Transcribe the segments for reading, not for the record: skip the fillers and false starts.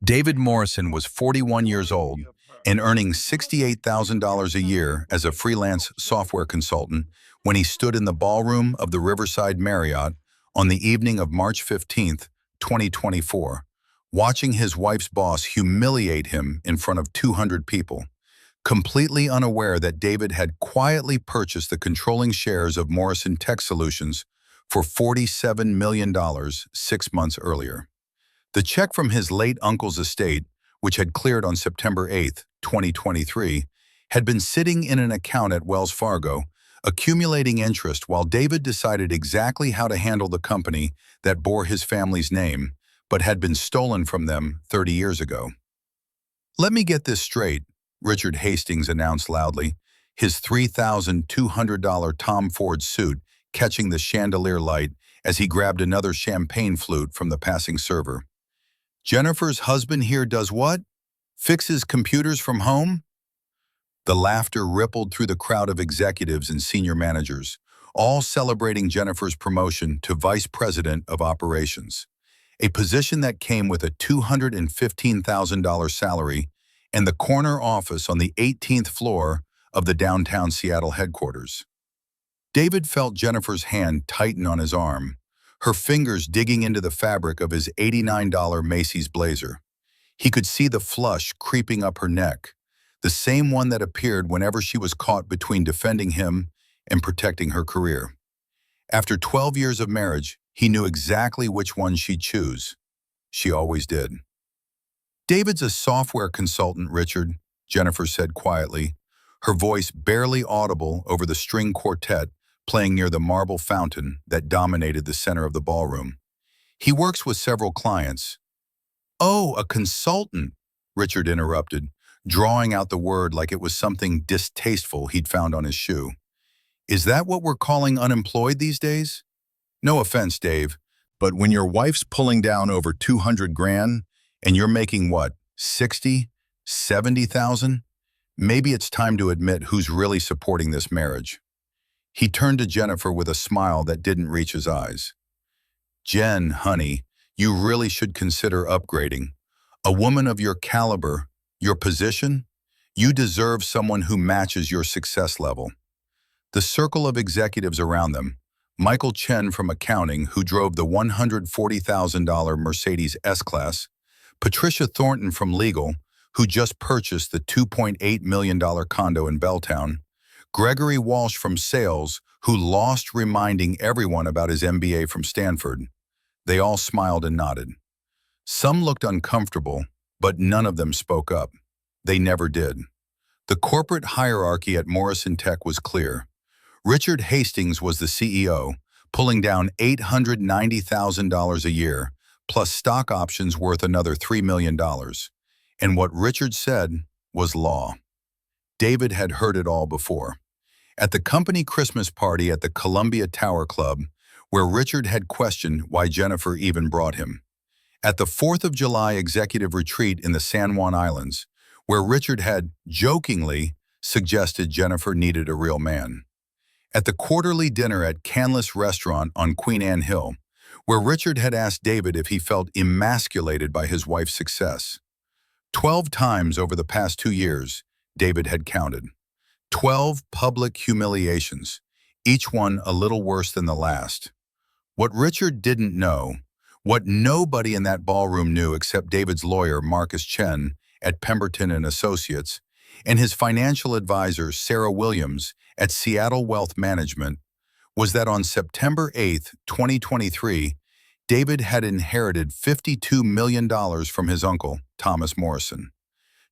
David Morrison was 41 years old and earning $68,000 a year as a freelance software consultant when he stood in the ballroom of the Riverside Marriott on the evening of March 15, 2024, watching his wife's boss humiliate him in front of 200 people, completely unaware that David had quietly purchased the controlling shares of Morrison Tech Solutions for $47 million 6 months earlier. The check from his late uncle's estate, which had cleared on September 8, 2023, had been sitting in an account at Wells Fargo, accumulating interest while David decided exactly how to handle the company that bore his family's name, but had been stolen from them 30 years ago. "Let me get this straight," Richard Hastings announced loudly, his $3,200 Tom Ford suit catching the chandelier light as he grabbed another champagne flute from the passing server. "Jennifer's husband here does what? Fixes computers from home?" The laughter rippled through the crowd of executives and senior managers, all celebrating Jennifer's promotion to Vice President of Operations, a position that came with a $215,000 salary and the corner office on the 18th floor of the downtown Seattle headquarters. David felt Jennifer's hand tighten on his arm, her fingers digging into the fabric of his $89 Macy's blazer. He could see the flush creeping up her neck, the same one that appeared whenever she was caught between defending him and protecting her career. After 12 years of marriage, he knew exactly which one she'd choose. She always did. "David's a software consultant, Richard," Jennifer said quietly, her voice barely audible over the string quartet playing near the marble fountain that dominated the center of the ballroom. "He works with several clients." "Oh, a consultant," Richard interrupted, drawing out the word like it was something distasteful he'd found on his shoe. "Is that what we're calling unemployed these days? No offense, Dave, but when your wife's pulling down over 200 grand and you're making what, 60, 70,000? Maybe it's time to admit who's really supporting this marriage." He turned to Jennifer with a smile that didn't reach his eyes. "Jen, honey, you really should consider upgrading. A woman of your caliber, your position, you deserve someone who matches your success level." The circle of executives around them, Michael Chen from accounting, who drove the $140,000 Mercedes S-Class, Patricia Thornton from legal, who just purchased the $2.8 million condo in Belltown, Gregory Walsh from sales, who lost reminding everyone about his MBA from Stanford. They all smiled and nodded. Some looked uncomfortable, but none of them spoke up. They never did. The corporate hierarchy at Morrison Tech was clear. Richard Hastings was the CEO, pulling down $890,000 a year, plus stock options worth another $3 million. And what Richard said was law. David had heard it all before. At the company Christmas party at the Columbia Tower Club, where Richard had questioned why Jennifer even brought him. At the 4th of July executive retreat in the San Juan Islands, where Richard had, jokingly, suggested Jennifer needed a real man. At the quarterly dinner at Canlis Restaurant on Queen Anne Hill, where Richard had asked David if he felt emasculated by his wife's success. 12 times over the past 2 years, David had counted. 12 public humiliations, each one a little worse than the last. What Richard didn't know, what nobody in that ballroom knew except David's lawyer, Marcus Chen, at Pemberton and Associates, and his financial advisor, Sarah Williams, at Seattle Wealth Management, was that on September 8, 2023, David had inherited $52 million from his uncle, Thomas Morrison.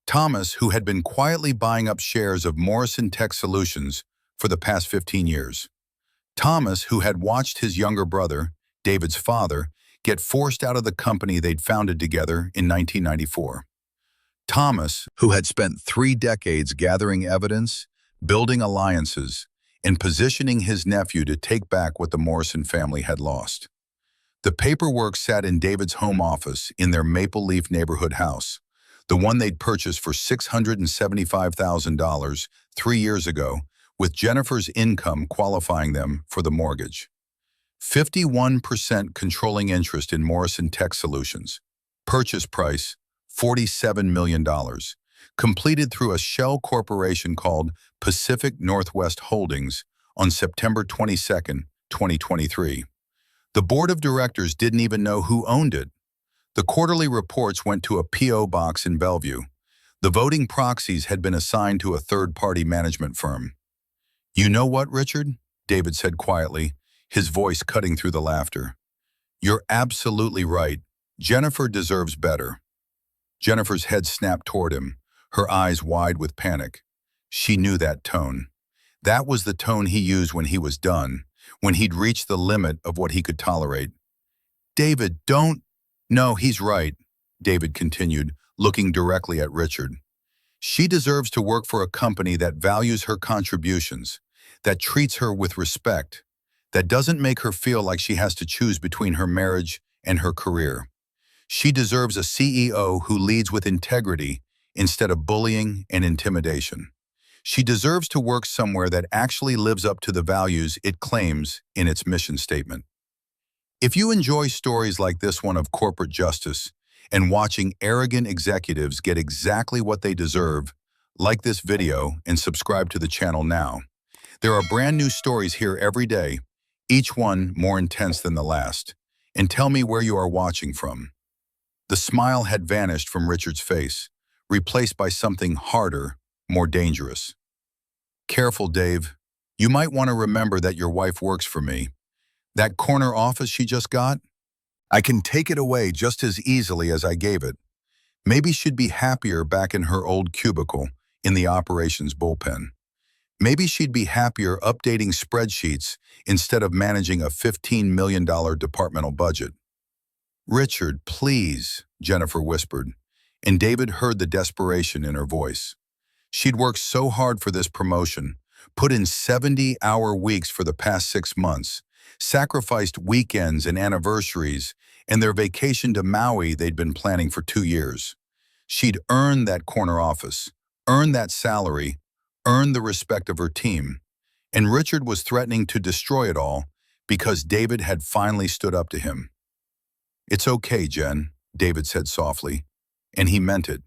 Thomas, who had been quietly buying up shares of Morrison Tech Solutions for the past 15 years. Thomas, who had watched his younger brother, David's father, get forced out of the company they'd founded together in 1994. Thomas, who had spent 3 decades gathering evidence, building alliances, and positioning his nephew to take back what the Morrison family had lost. The paperwork sat in David's home office in their Maple Leaf neighborhood house, the one they'd purchased for $675,000 3 years ago, with Jennifer's income qualifying them for the mortgage. 51% controlling interest in Morrison Tech Solutions. Purchase price, $47 million, completed through a shell corporation called Pacific Northwest Holdings on September 22, 2023. The board of directors didn't even know who owned it. The quarterly reports went to a P.O. box in Bellevue. The voting proxies had been assigned to a third-party management firm. "You know what, Richard?" David said quietly, his voice cutting through the laughter. "You're absolutely right. Jennifer deserves better." Jennifer's head snapped toward him, her eyes wide with panic. She knew that tone. That was the tone he used when he was done, when he'd reached the limit of what he could tolerate. "David, don't—" "No, he's right," David continued, looking directly at Richard. "She deserves to work for a company that values her contributions, that treats her with respect, that doesn't make her feel like she has to choose between her marriage and her career. She deserves a CEO who leads with integrity instead of bullying and intimidation. She deserves to work somewhere that actually lives up to the values it claims in its mission statement." If you enjoy stories like this one of corporate justice and watching arrogant executives get exactly what they deserve, like this video and subscribe to the channel now. There are brand new stories here every day, each one more intense than the last. And tell me where you are watching from. The smile had vanished from Richard's face, replaced by something harder, more dangerous. "Careful, Dave. You might want to remember that your wife works for me. That corner office she just got? I can take it away just as easily as I gave it. Maybe she'd be happier back in her old cubicle in the operations bullpen. Maybe she'd be happier updating spreadsheets instead of managing a $15 million departmental budget." "Richard, please," Jennifer whispered, and David heard the desperation in her voice. She'd worked so hard for this promotion, put in 70-hour weeks for the past 6 months, sacrificed weekends and anniversaries and their vacation to Maui they'd been planning for 2 years. She'd earned that corner office, earned that salary, earned the respect of her team, and Richard was threatening to destroy it all because David had finally stood up to him. "It's okay, Jen," David said softly, and he meant it,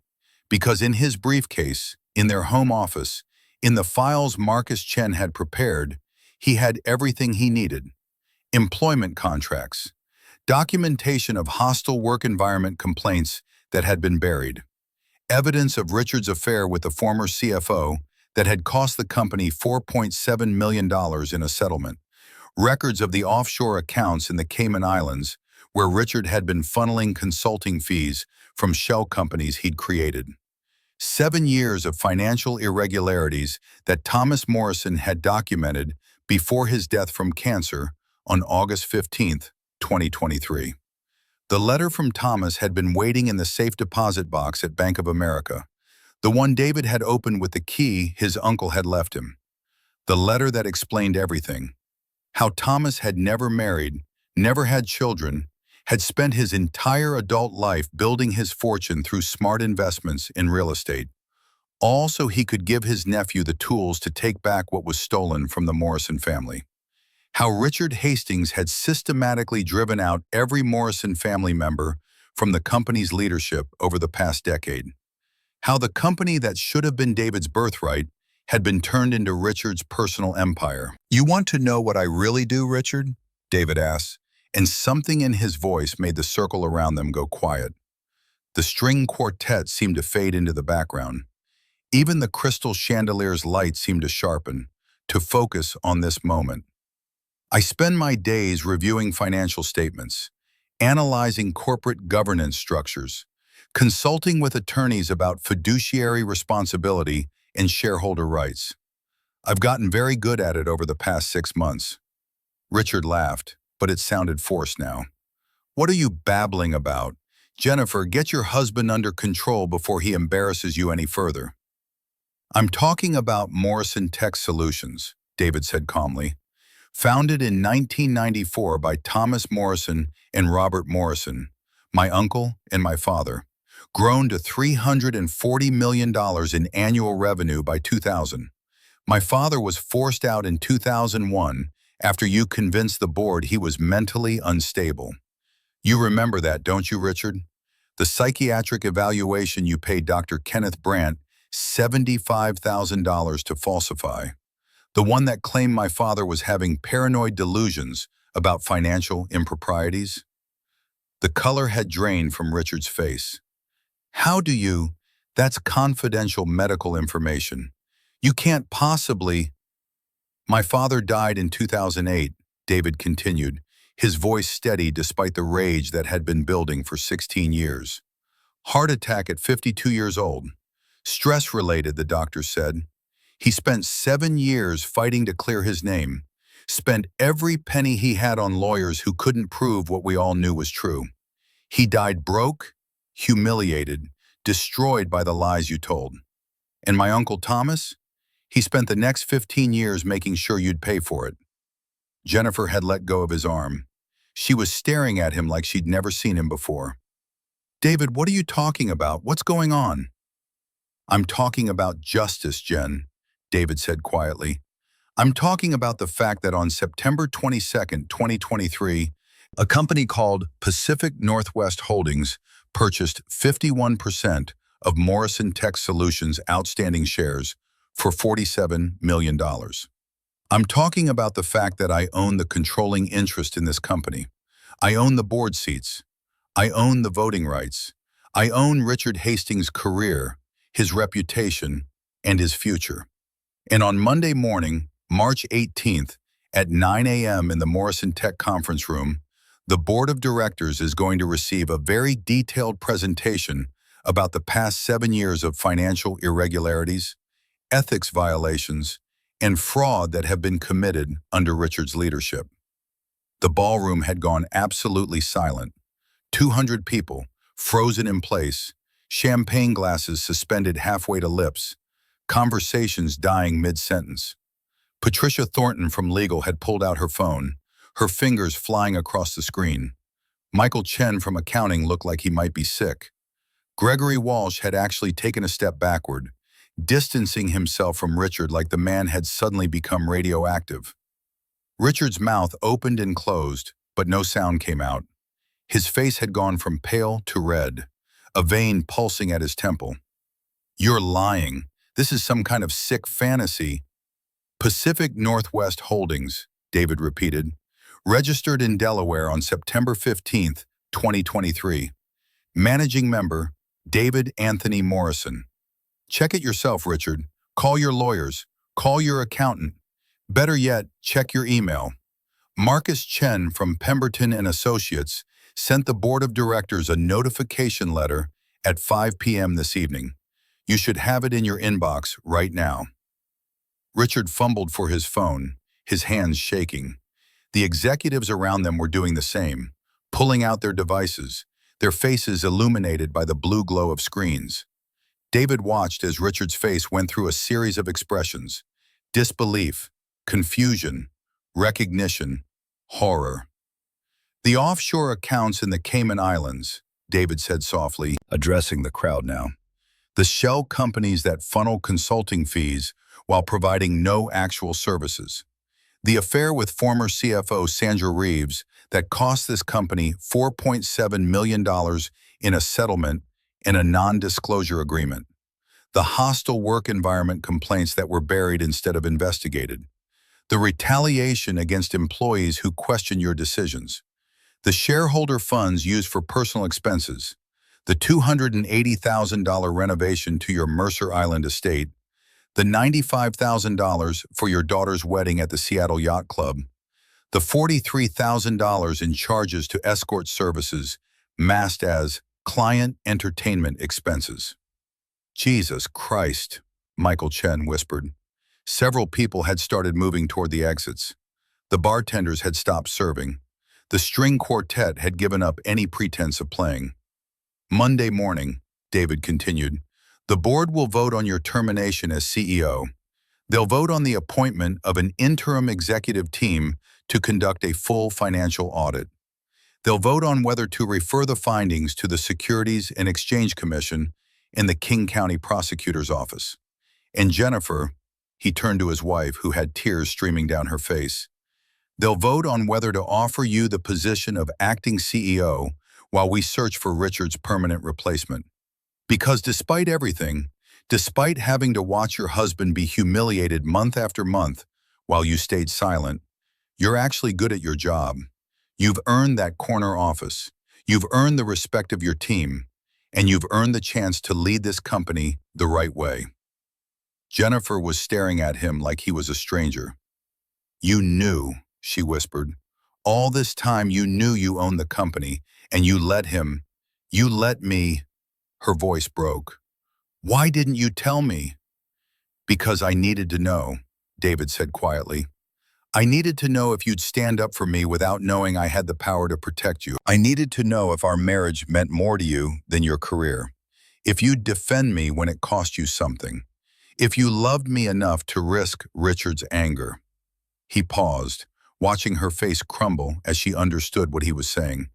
because in his briefcase, in their home office, in the files Marcus Chen had prepared, he had everything he needed: employment contracts, documentation of hostile work environment complaints that had been buried, evidence of Richard's affair with the former CFO that had cost the company $4.7 million in a settlement, records of the offshore accounts in the Cayman Islands where Richard had been funneling consulting fees from shell companies he'd created. 7 years of financial irregularities that Thomas Morrison had documented before his death from cancer on August 15, 2023. The letter from Thomas had been waiting in the safe deposit box at Bank of America, the one David had opened with the key his uncle had left him. The letter that explained everything: how Thomas had never married, never had children, had spent his entire adult life building his fortune through smart investments in real estate, all so he could give his nephew the tools to take back what was stolen from the Morrison family. How Richard Hastings had systematically driven out every Morrison family member from the company's leadership over the past decade. How the company that should have been David's birthright had been turned into Richard's personal empire. "You want to know what I really do, Richard?" David asked, and something in his voice made the circle around them go quiet. The string quartet seemed to fade into the background. Even the crystal chandelier's light seemed to sharpen, to focus on this moment. "I spend my days reviewing financial statements, analyzing corporate governance structures, consulting with attorneys about fiduciary responsibility and shareholder rights. I've gotten very good at it over the past 6 months." Richard laughed, but it sounded forced now. "What are you babbling about? Jennifer, get your husband under control before he embarrasses you any further." "I'm talking about Morrison Tech Solutions," David said calmly. "Founded in 1994 by Thomas Morrison and Robert Morrison, my uncle and my father. Grown to $340 million in annual revenue by 2000. My father was forced out in 2001 after you convinced the board he was mentally unstable. You remember that, don't you, Richard? The psychiatric evaluation you paid Dr. Kenneth Brandt $75,000 to falsify. The one that claimed my father was having paranoid delusions about financial improprieties. The color had drained from Richard's face. How do you? That's confidential medical information. You can't possibly. My father died in 2008, David continued, his voice steady despite the rage that had been building for 16 years. Heart attack at 52 years old. Stress-related, the doctor said. He spent 7 years fighting to clear his name, spent every penny he had on lawyers who couldn't prove what we all knew was true. He died broke, humiliated, destroyed by the lies you told. And my Uncle Thomas? He spent the next 15 years making sure you'd pay for it. Jennifer had let go of his arm. She was staring at him like she'd never seen him before. David, what are you talking about? What's going on? I'm talking about justice, Jen, David said quietly. I'm talking about the fact that on September 22, 2023, a company called Pacific Northwest Holdings purchased 51% of Morrison Tech Solutions' outstanding shares for $47 million. I'm talking about the fact that I own the controlling interest in this company. I own the board seats. I own the voting rights. I own Richard Hastings' career, his reputation, and his future. And on Monday morning, March 18th, at 9 a.m. in the Morrison Tech conference room, the board of directors is going to receive a very detailed presentation about the past 7 years of financial irregularities, ethics violations, and fraud that have been committed under Richard's leadership. The ballroom had gone absolutely silent. 200 people, frozen in place, champagne glasses suspended halfway to lips, conversations dying mid-sentence. Patricia Thornton from legal had pulled out her phone, her fingers flying across the screen. Michael Chen from accounting looked like he might be sick. Gregory Walsh had actually taken a step backward, distancing himself from Richard like the man had suddenly become radioactive. Richard's mouth opened and closed, but no sound came out. His face had gone from pale to red, a vein pulsing at his temple. You're lying. This is some kind of sick fantasy. Pacific Northwest Holdings, David repeated, registered in Delaware on September 15, 2023. Managing member, David Anthony Morrison. Check it yourself, Richard. Call your lawyers. Call your accountant. Better yet, check your email. Marcus Chen from Pemberton and Associates sent the board of directors a notification letter at 5 p.m. this evening. You should have it in your inbox right now. Richard fumbled for his phone, his hands shaking. The executives around them were doing the same, pulling out their devices, their faces illuminated by the blue glow of screens. David watched as Richard's face went through a series of expressions: disbelief, confusion, recognition, horror. The offshore accounts in the Cayman Islands, David said softly, addressing the crowd now. The shell companies that funnel consulting fees while providing no actual services. The affair with former CFO Sandra Reeves that cost this company $4.7 million in a settlement and a non-disclosure agreement. The hostile work environment complaints that were buried instead of investigated. The retaliation against employees who question your decisions. The shareholder funds used for personal expenses. The $280,000 renovation to your Mercer Island estate. The $95,000 for your daughter's wedding at the Seattle Yacht Club. The $43,000 in charges to escort services masked as client entertainment expenses. Jesus Christ, Michael Chen whispered. Several people had started moving toward the exits. The bartenders had stopped serving. The string quartet had given up any pretense of playing. Monday morning, David continued, the board will vote on your termination as CEO. They'll vote on the appointment of an interim executive team to conduct a full financial audit. They'll vote on whether to refer the findings to the Securities and Exchange Commission and the King County Prosecutor's Office. And Jennifer, he turned to his wife, who had tears streaming down her face, they'll vote on whether to offer you the position of acting CEO while we search for Richard's permanent replacement. Because despite everything, despite having to watch your husband be humiliated month after month while you stayed silent, you're actually good at your job. You've earned that corner office. You've earned the respect of your team, and you've earned the chance to lead this company the right way. Jennifer was staring at him like he was a stranger. You knew, she whispered. All this time you knew you owned the company, and you let him. You let me. Her voice broke. Why didn't you tell me? Because I needed to know, David said quietly. I needed to know if you'd stand up for me without knowing I had the power to protect you. I needed to know if our marriage meant more to you than your career. If you'd defend me when it cost you something. If you loved me enough to risk Richard's anger. He paused, watching her face crumble as she understood what he was saying.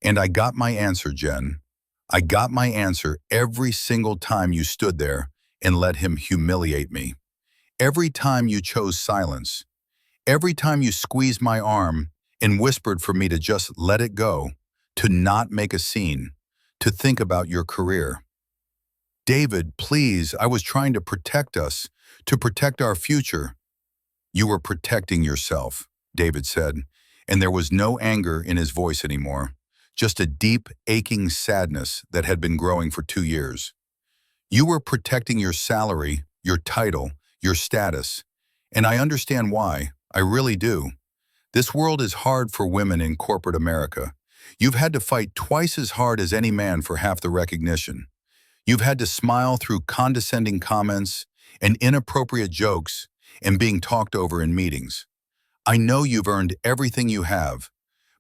And I got my answer, Jen. I got my answer every single time you stood there and let him humiliate me. Every time you chose silence. Every time you squeezed my arm and whispered for me to just let it go, to not make a scene, to think about your career. David, please, I was trying to protect us, to protect our future. You were protecting yourself, David said, and there was no anger in his voice anymore, just a deep, aching sadness that had been growing for 2 years. You were protecting your salary, your title, your status, and I understand why. I really do. This world is hard for women in corporate America. You've had to fight twice as hard as any man for half the recognition. You've had to smile through condescending comments and inappropriate jokes and being talked over in meetings. I know you've earned everything you have,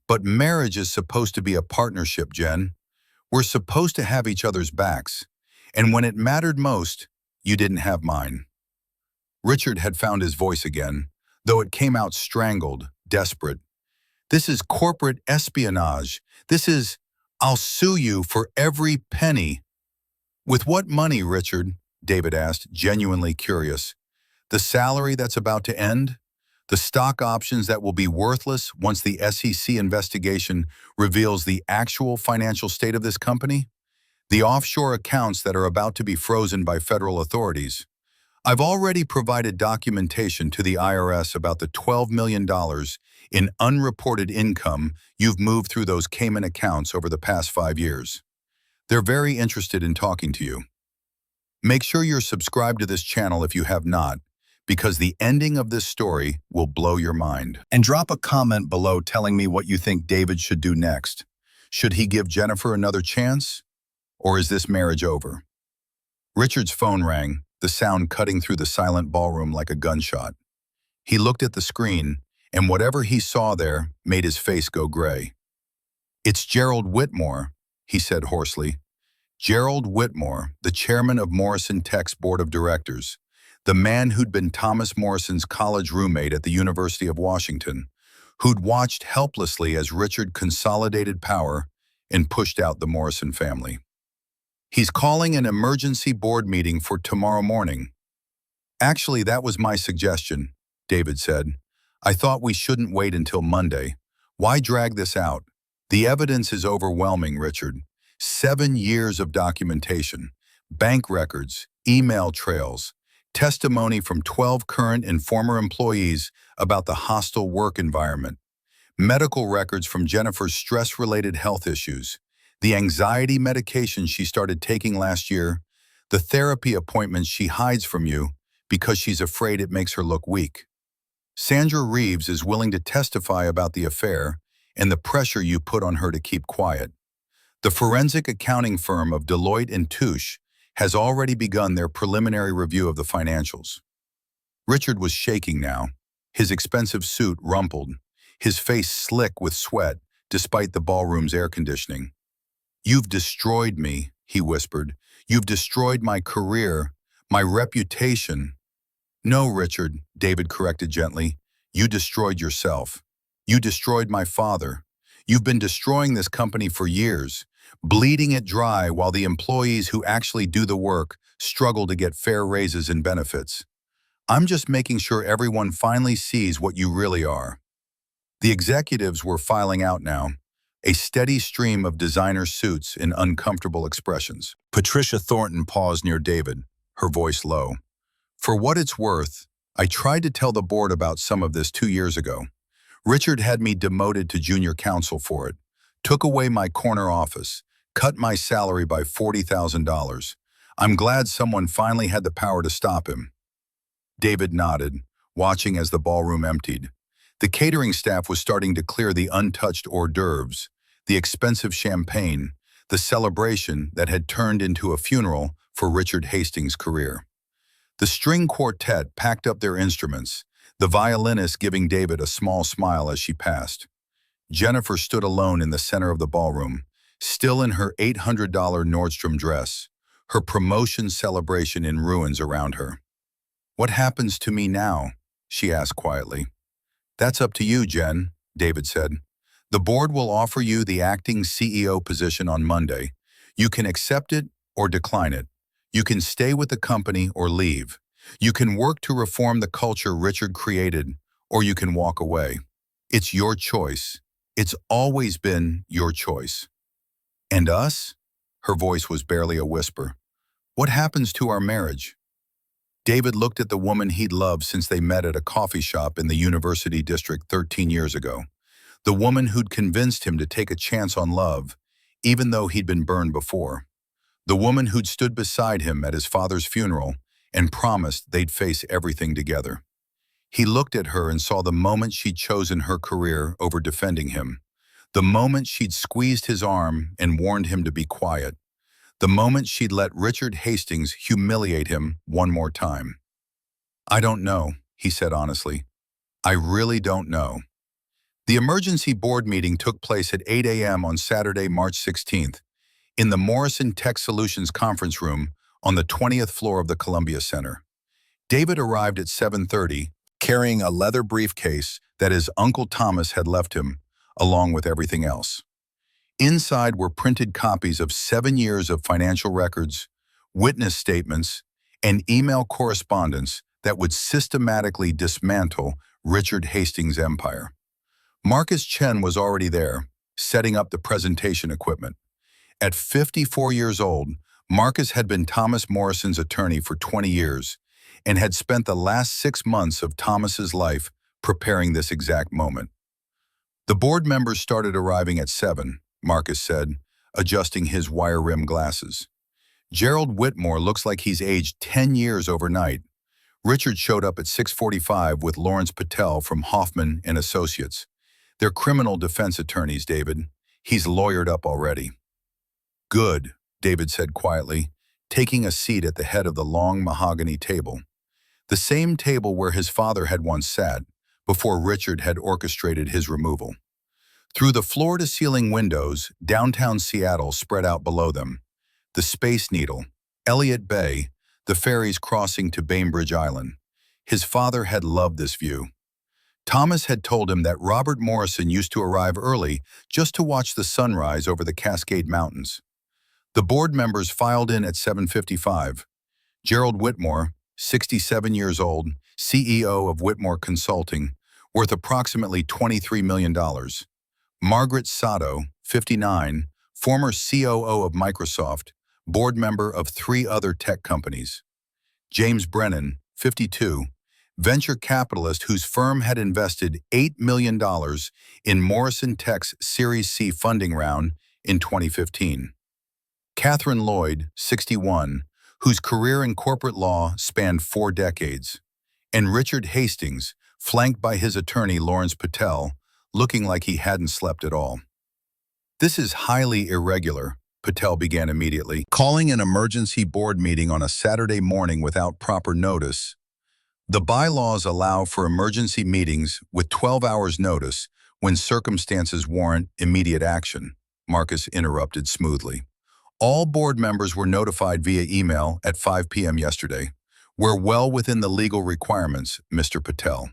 but marriage is supposed to be a partnership, Jen. We're supposed to have each other's backs, and when it mattered most, you didn't have mine. Richard had found his voice again, though it came out strangled, desperate. This is corporate espionage. This is, I'll sue you for every penny. With what money, Richard? David asked, genuinely curious. The salary that's about to end? The stock options that will be worthless once the SEC investigation reveals the actual financial state of this company? The offshore accounts that are about to be frozen by federal authorities? I've already provided documentation to the IRS about the $12 million in unreported income you've moved through those Cayman accounts over the past 5 years. They're very interested in talking to you. Make sure you're subscribed to this channel if you have not, because the ending of this story will blow your mind. And drop a comment below telling me what you think David should do next. Should he give Jennifer another chance? Or is this marriage over? Richard's phone rang, the sound cutting through the silent ballroom like a gunshot. He looked at the screen, and whatever he saw there made his face go gray. It's Gerald Whitmore, he said hoarsely. Gerald Whitmore, the chairman of Morrison Tech's board of directors, the man who'd been Thomas Morrison's college roommate at the University of Washington, who'd watched helplessly as Richard consolidated power and pushed out the Morrison family. He's calling an emergency board meeting for tomorrow morning. Actually, that was my suggestion, David said. I thought we shouldn't wait until Monday. Why drag this out? The evidence is overwhelming, Richard. 7 years of documentation, bank records, email trails, testimony from 12 current and former employees about the hostile work environment, medical records from Jennifer's stress-related health issues, the anxiety medication she started taking last year, the therapy appointments she hides from you because she's afraid it makes her look weak. Sandra Reeves is willing to testify about the affair and the pressure you put on her to keep quiet. The forensic accounting firm of Deloitte & Touche has already begun their preliminary review of the financials. Richard was shaking now, his expensive suit rumpled, his face slick with sweat despite the ballroom's air conditioning. You've destroyed me, he whispered. You've destroyed my career, my reputation. No, Richard, David corrected gently. You destroyed yourself. You destroyed my father. You've been destroying this company for years, bleeding it dry while the employees who actually do the work struggle to get fair raises and benefits. I'm just making sure everyone finally sees what you really are. The executives were filing out now, a steady stream of designer suits and uncomfortable expressions. Patricia Thornton paused near David, her voice low. For what it's worth, I tried to tell the board about some of this 2 years ago. Richard had me demoted to junior counsel for it, took away my corner office, cut my salary by $40,000. I'm glad someone finally had the power to stop him. David nodded, watching as the ballroom emptied. The catering staff was starting to clear the untouched hors d'oeuvres, the expensive champagne, the celebration that had turned into a funeral for Richard Hastings' career. The string quartet packed up their instruments, the violinist giving David a small smile as she passed. Jennifer stood alone in the center of the ballroom, still in her $800 Nordstrom dress, her promotion celebration in ruins around her. "What happens to me now?" she asked quietly. "That's up to you, Jen," David said. "The board will offer you the acting CEO position on Monday. You can accept it or decline it. You can stay with the company or leave. You can work to reform the culture Richard created, or you can walk away. It's your choice. It's always been your choice." "And us?" Her voice was barely a whisper. "What happens to our marriage?" David looked at the woman he'd loved since they met at a coffee shop in the University District 13 years ago. The woman who'd convinced him to take a chance on love, even though he'd been burned before. The woman who'd stood beside him at his father's funeral and promised they'd face everything together. He looked at her and saw the moment she'd chosen her career over defending him. The moment she'd squeezed his arm and warned him to be quiet. The moment she'd let Richard Hastings humiliate him one more time. "I don't know," he said honestly. "I really don't know." The emergency board meeting took place at 8 a.m. on Saturday, March 16th, in the Morrison Tech Solutions conference room on the 20th floor of the Columbia Center. David arrived at 7:30, carrying a leather briefcase that his Uncle Thomas had left him, along with everything else. Inside were printed copies of 7 years of financial records, witness statements, and email correspondence that would systematically dismantle Richard Hastings' empire. Marcus Chen was already there, setting up the presentation equipment. At 54 years old, Marcus had been Thomas Morrison's attorney for 20 years and had spent the last 6 months of Thomas's life preparing this exact moment. The board members started arriving at 7, Marcus said, adjusting his wire-rimmed glasses. "Gerald Whitmore looks like he's aged 10 years overnight." Richard showed up at 6:45 with Lawrence Patel from Hoffman and Associates. "They're criminal defense attorneys, David. He's lawyered up already." "Good," David said quietly, taking a seat at the head of the long mahogany table. The same table where his father had once sat, before Richard had orchestrated his removal. Through the floor-to-ceiling windows, downtown Seattle spread out below them. The Space Needle, Elliott Bay, the ferries crossing to Bainbridge Island. His father had loved this view. Thomas had told him that Robert Morrison used to arrive early just to watch the sunrise over the Cascade Mountains. The board members filed in at 7:55. Gerald Whitmore, 67 years old, CEO of Whitmore Consulting, worth approximately $23 million. Margaret Sato, 59, former COO of Microsoft, board member of 3 other tech companies. James Brennan, 52, venture capitalist whose firm had invested $8 million in Morrison Tech's Series C funding round in 2015. Catherine Lloyd, 61, whose career in corporate law spanned 4 decades. And Richard Hastings, flanked by his attorney Lawrence Patel, looking like he hadn't slept at all. "This is highly irregular," Patel began immediately. "Calling an emergency board meeting on a Saturday morning without proper notice. The bylaws allow for emergency meetings with 12 hours notice when circumstances warrant immediate action," Marcus interrupted smoothly. "All board members were notified via email at 5 p.m. yesterday. We're well within the legal requirements, Mr. Patel."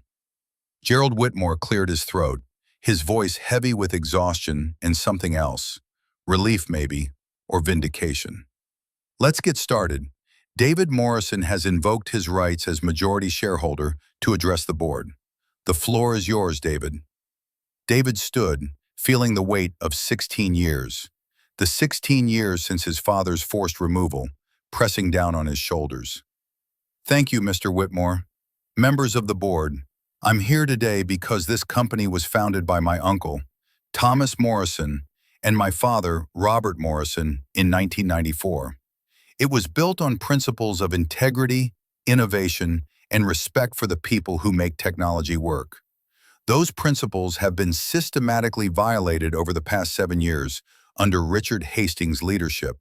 Gerald Whitmore cleared his throat, his voice heavy with exhaustion and something else, relief maybe, or vindication. "Let's get started. David Morrison has invoked his rights as majority shareholder to address the board. The floor is yours, David." David stood, feeling the weight of 16 years. The 16 years since his father's forced removal, pressing down on his shoulders. Thank you, Mr. Whitmore. Members of the board, I'm here today because this company was founded by my uncle, Thomas Morrison, and my father, Robert Morrison, in 1994. It was built on principles of integrity, innovation, and respect for the people who make technology work. Those principles have been systematically violated over the past 7 years under Richard Hastings' leadership,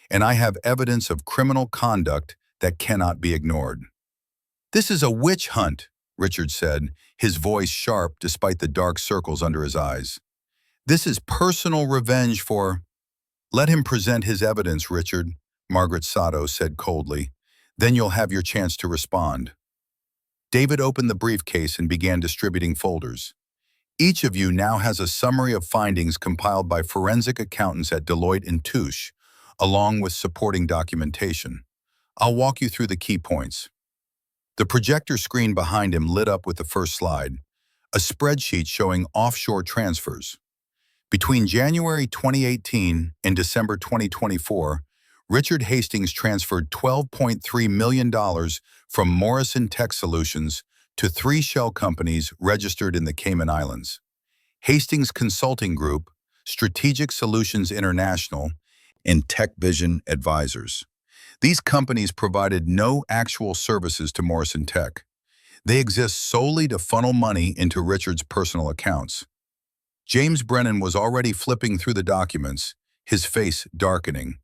and I have evidence of criminal conduct that cannot be ignored. This is a witch hunt, Richard said, his voice sharp despite the dark circles under his eyes. This is personal revenge for— Let him present his evidence, Richard, Margaret Sato said coldly. Then you'll have your chance to respond. David opened the briefcase and began distributing folders. Each of you now has a summary of findings compiled by forensic accountants at Deloitte and Touche, along with supporting documentation. I'll walk you through the key points. The projector screen behind him lit up with the first slide, a spreadsheet showing offshore transfers. Between January 2018 and December 2024, Richard Hastings transferred $12.3 million from Morrison Tech Solutions to 3 shell companies registered in the Cayman Islands: Hastings Consulting Group, Strategic Solutions International, and Tech Vision Advisors. These companies provided no actual services to Morrison Tech. They exist solely to funnel money into Richard's personal accounts. James Brennan was already flipping through the documents, his face darkening.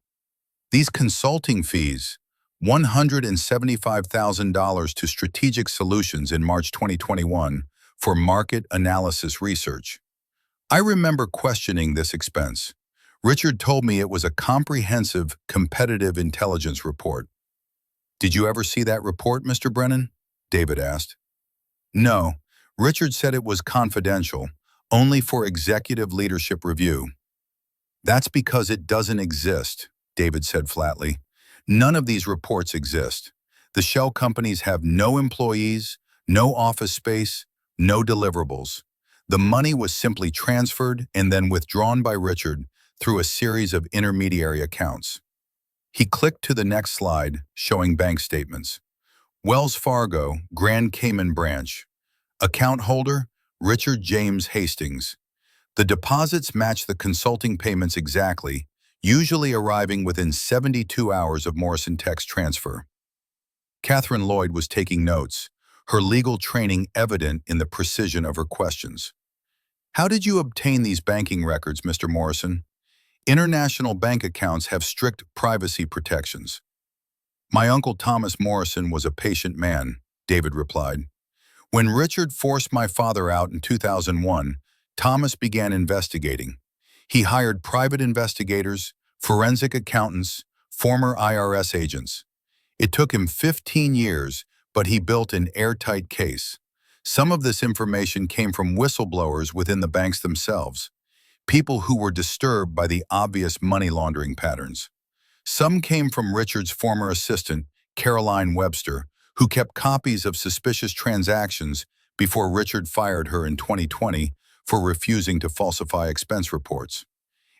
These consulting fees, $175,000 to Strategic Solutions in March 2021 for market analysis research. I remember questioning this expense. Richard told me it was a comprehensive competitive intelligence report. Did you ever see that report, Mr. Brennan? David asked. No, Richard said it was confidential, only for executive leadership review. That's because it doesn't exist, David said flatly. None of these reports exist. The shell companies have no employees, no office space, no deliverables. The money was simply transferred and then withdrawn by Richard through a series of intermediary accounts. He clicked to the next slide, showing bank statements. Wells Fargo, Grand Cayman Branch. Account holder, Richard James Hastings. The deposits match the consulting payments exactly, usually arriving within 72 hours of Morrison Tech's transfer. Catherine Lloyd was taking notes, her legal training evident in the precision of her questions. How did you obtain these banking records, Mr. Morrison? International bank accounts have strict privacy protections. My uncle Thomas Morrison was a patient man, David replied. When Richard forced my father out in 2001, Thomas began investigating. He hired private investigators, forensic accountants, former IRS agents. It took him 15 years, but he built an airtight case. Some of this information came from whistleblowers within the banks themselves, people who were disturbed by the obvious money laundering patterns. Some came from Richard's former assistant, Caroline Webster, who kept copies of suspicious transactions before Richard fired her in 2020 for refusing to falsify expense reports.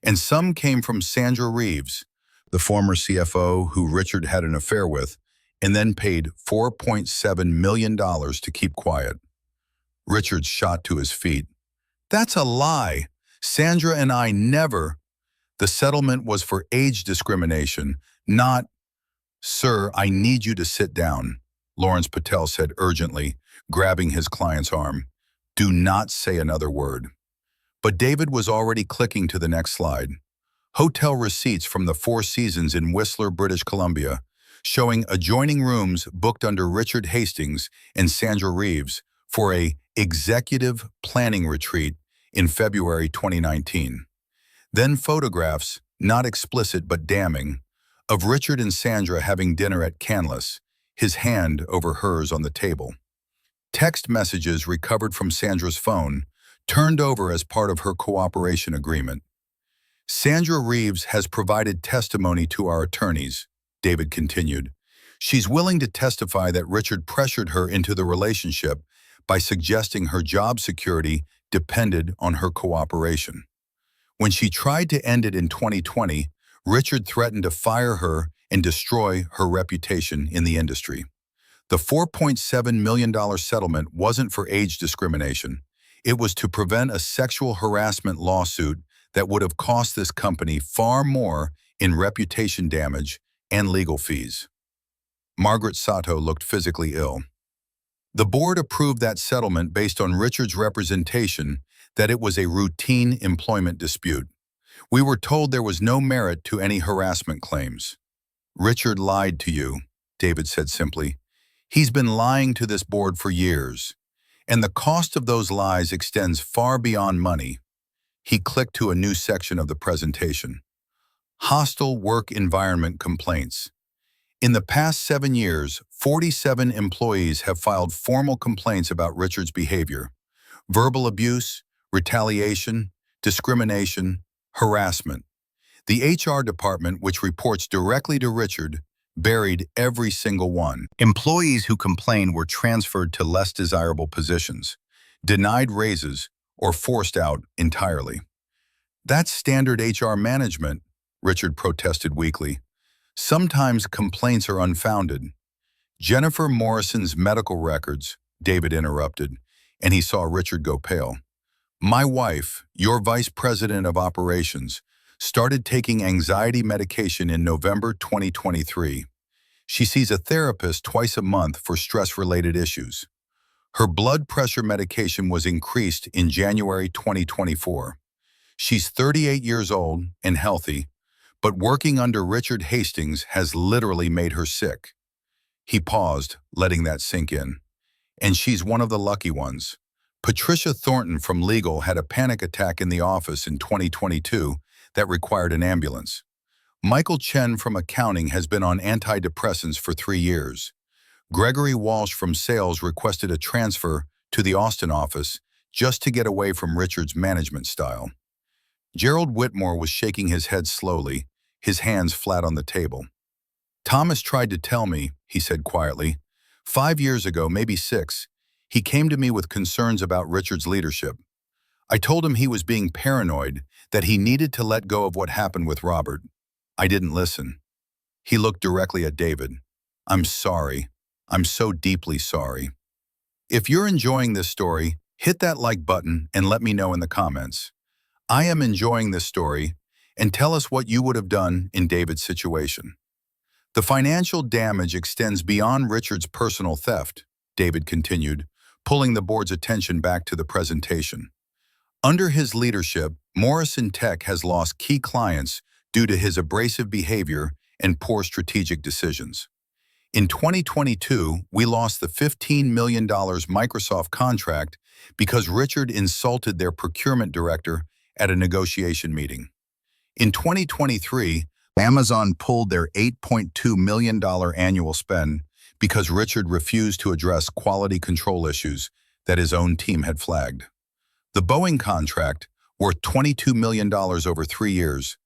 And some came from Sandra Reeves, the former CFO who Richard had an affair with, and then paid $4.7 million to keep quiet. Richard shot to his feet. That's a lie. Sandra and I never. The settlement was for age discrimination, not— Sir, I need you to sit down, Lawrence Patel said urgently, grabbing his client's arm. Do not say another word. But David was already clicking to the next slide. Hotel receipts from the Four Seasons in Whistler, British Columbia, showing adjoining rooms booked under Richard Hastings and Sandra Reeves for a executive planning retreat in February 2019. Then photographs, not explicit but damning, of Richard and Sandra having dinner at Canlis, his hand over hers on the table. Text messages recovered from Sandra's phone, turned over as part of her cooperation agreement. Sandra Reeves has provided testimony to our attorneys, David continued. She's willing to testify that Richard pressured her into the relationship by suggesting her job security depended on her cooperation. When she tried to end it in 2020, Richard threatened to fire her and destroy her reputation in the industry. The $4.7 million settlement wasn't for age discrimination. It was to prevent a sexual harassment lawsuit that would have cost this company far more in reputation damage and legal fees. Margaret Sato looked physically ill. The board approved that settlement based on Richard's representation that it was a routine employment dispute. We were told there was no merit to any harassment claims. Richard lied to you, David said simply. He's been lying to this board for years, and the cost of those lies extends far beyond money. He clicked to a new section of the presentation. Hostile work environment complaints. In the past 7 years, 47 employees have filed formal complaints about Richard's behavior. Verbal abuse, retaliation, discrimination, harassment. The HR department, which reports directly to Richard, buried every single one. Employees who complained were transferred to less desirable positions, denied raises, or forced out entirely. That's standard HR management, Richard protested weakly. Sometimes complaints are unfounded. Jennifer Morrison's medical records, David interrupted, and he saw Richard go pale. My wife, your vice president of operations, started taking anxiety medication in November 2023. She sees a therapist twice a month for stress-related issues. Her blood pressure medication was increased in January 2024. She's 38 years old and healthy, but working under Richard Hastings has literally made her sick. He paused, letting that sink in. And she's one of the lucky ones. Patricia Thornton from legal had a panic attack in the office in 2022 that required an ambulance. Michael Chen from accounting has been on antidepressants for 3 years. Gregory Walsh from sales requested a transfer to the Austin office just to get away from Richard's management style. Gerald Whitmore was shaking his head slowly, his hands flat on the table. Thomas tried to tell me, he said quietly. 5 years ago, maybe 6, he came to me with concerns about Richard's leadership. I told him he was being paranoid, that he needed to let go of what happened with Robert. I didn't listen. He looked directly at David. I'm sorry. I'm so deeply sorry. If you're enjoying this story, hit that like button and let me know in the comments. I am enjoying this story, and tell us what you would have done in David's situation. The financial damage extends beyond Richard's personal theft, David continued, pulling the board's attention back to the presentation. Under his leadership, Morrison Tech has lost key clients due to his abrasive behavior and poor strategic decisions. In 2022, we lost the $15 million Microsoft contract because Richard insulted their procurement director at a negotiation meeting. In 2023, Amazon pulled their $8.2 million annual spend because Richard refused to address quality control issues that his own team had flagged. The Boeing contract, worth $22 million over 3 years,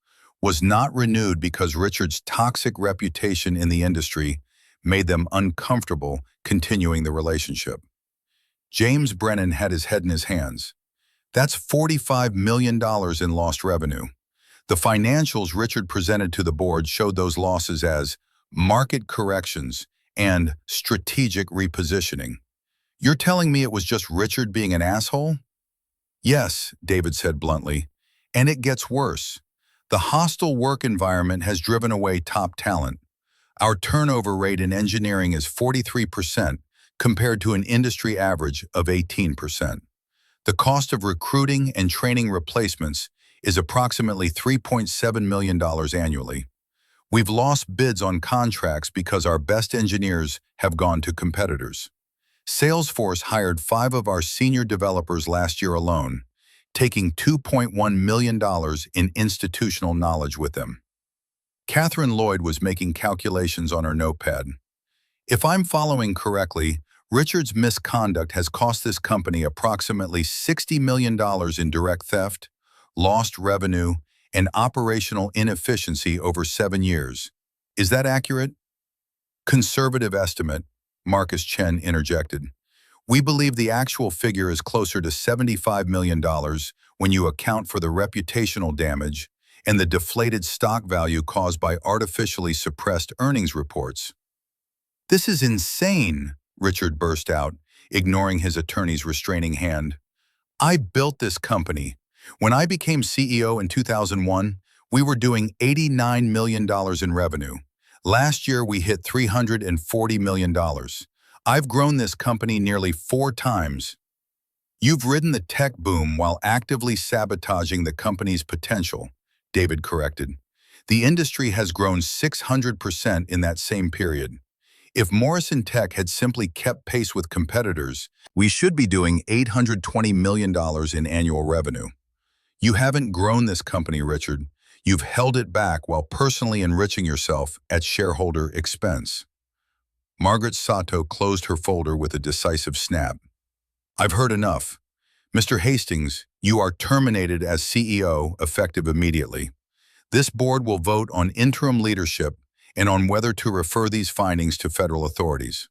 was not renewed because Richard's toxic reputation in the industry made them uncomfortable continuing the relationship. James Brennan had his head in his hands. That's $45 million in lost revenue. The financials Richard presented to the board showed those losses as market corrections and strategic repositioning. You're telling me it was just Richard being an asshole? Yes, David said bluntly, and it gets worse. The hostile work environment has driven away top talent. Our turnover rate in engineering is 43% compared to an industry average of 18%. The cost of recruiting and training replacements is approximately $3.7 million annually. We've lost bids on contracts because our best engineers have gone to competitors. Salesforce hired 5 of our senior developers last year alone, taking $2.1 million in institutional knowledge with them. Catherine Lloyd was making calculations on her notepad. If I'm following correctly, Richard's misconduct has cost this company approximately $60 million in direct theft, lost revenue, and operational inefficiency over 7 years. Is that accurate? Conservative estimate, Marcus Chen interjected. We believe the actual figure is closer to $75 million when you account for the reputational damage and the deflated stock value caused by artificially suppressed earnings reports. This is insane, Richard burst out, ignoring his attorney's restraining hand. I built this company. When I became CEO in 2001, we were doing $89 million in revenue. Last year, we hit $340 million. I've grown this company nearly 4 times. You've ridden the tech boom while actively sabotaging the company's potential, David corrected. The industry has grown 600% in that same period. If Morrison Tech had simply kept pace with competitors, we should be doing $820 million in annual revenue. You haven't grown this company, Richard. You've held it back while personally enriching yourself at shareholder expense. Margaret Sato closed her folder with a decisive snap. I've heard enough. Mr. Hastings, you are terminated as CEO effective immediately. This board will vote on interim leadership and on whether to refer these findings to federal authorities.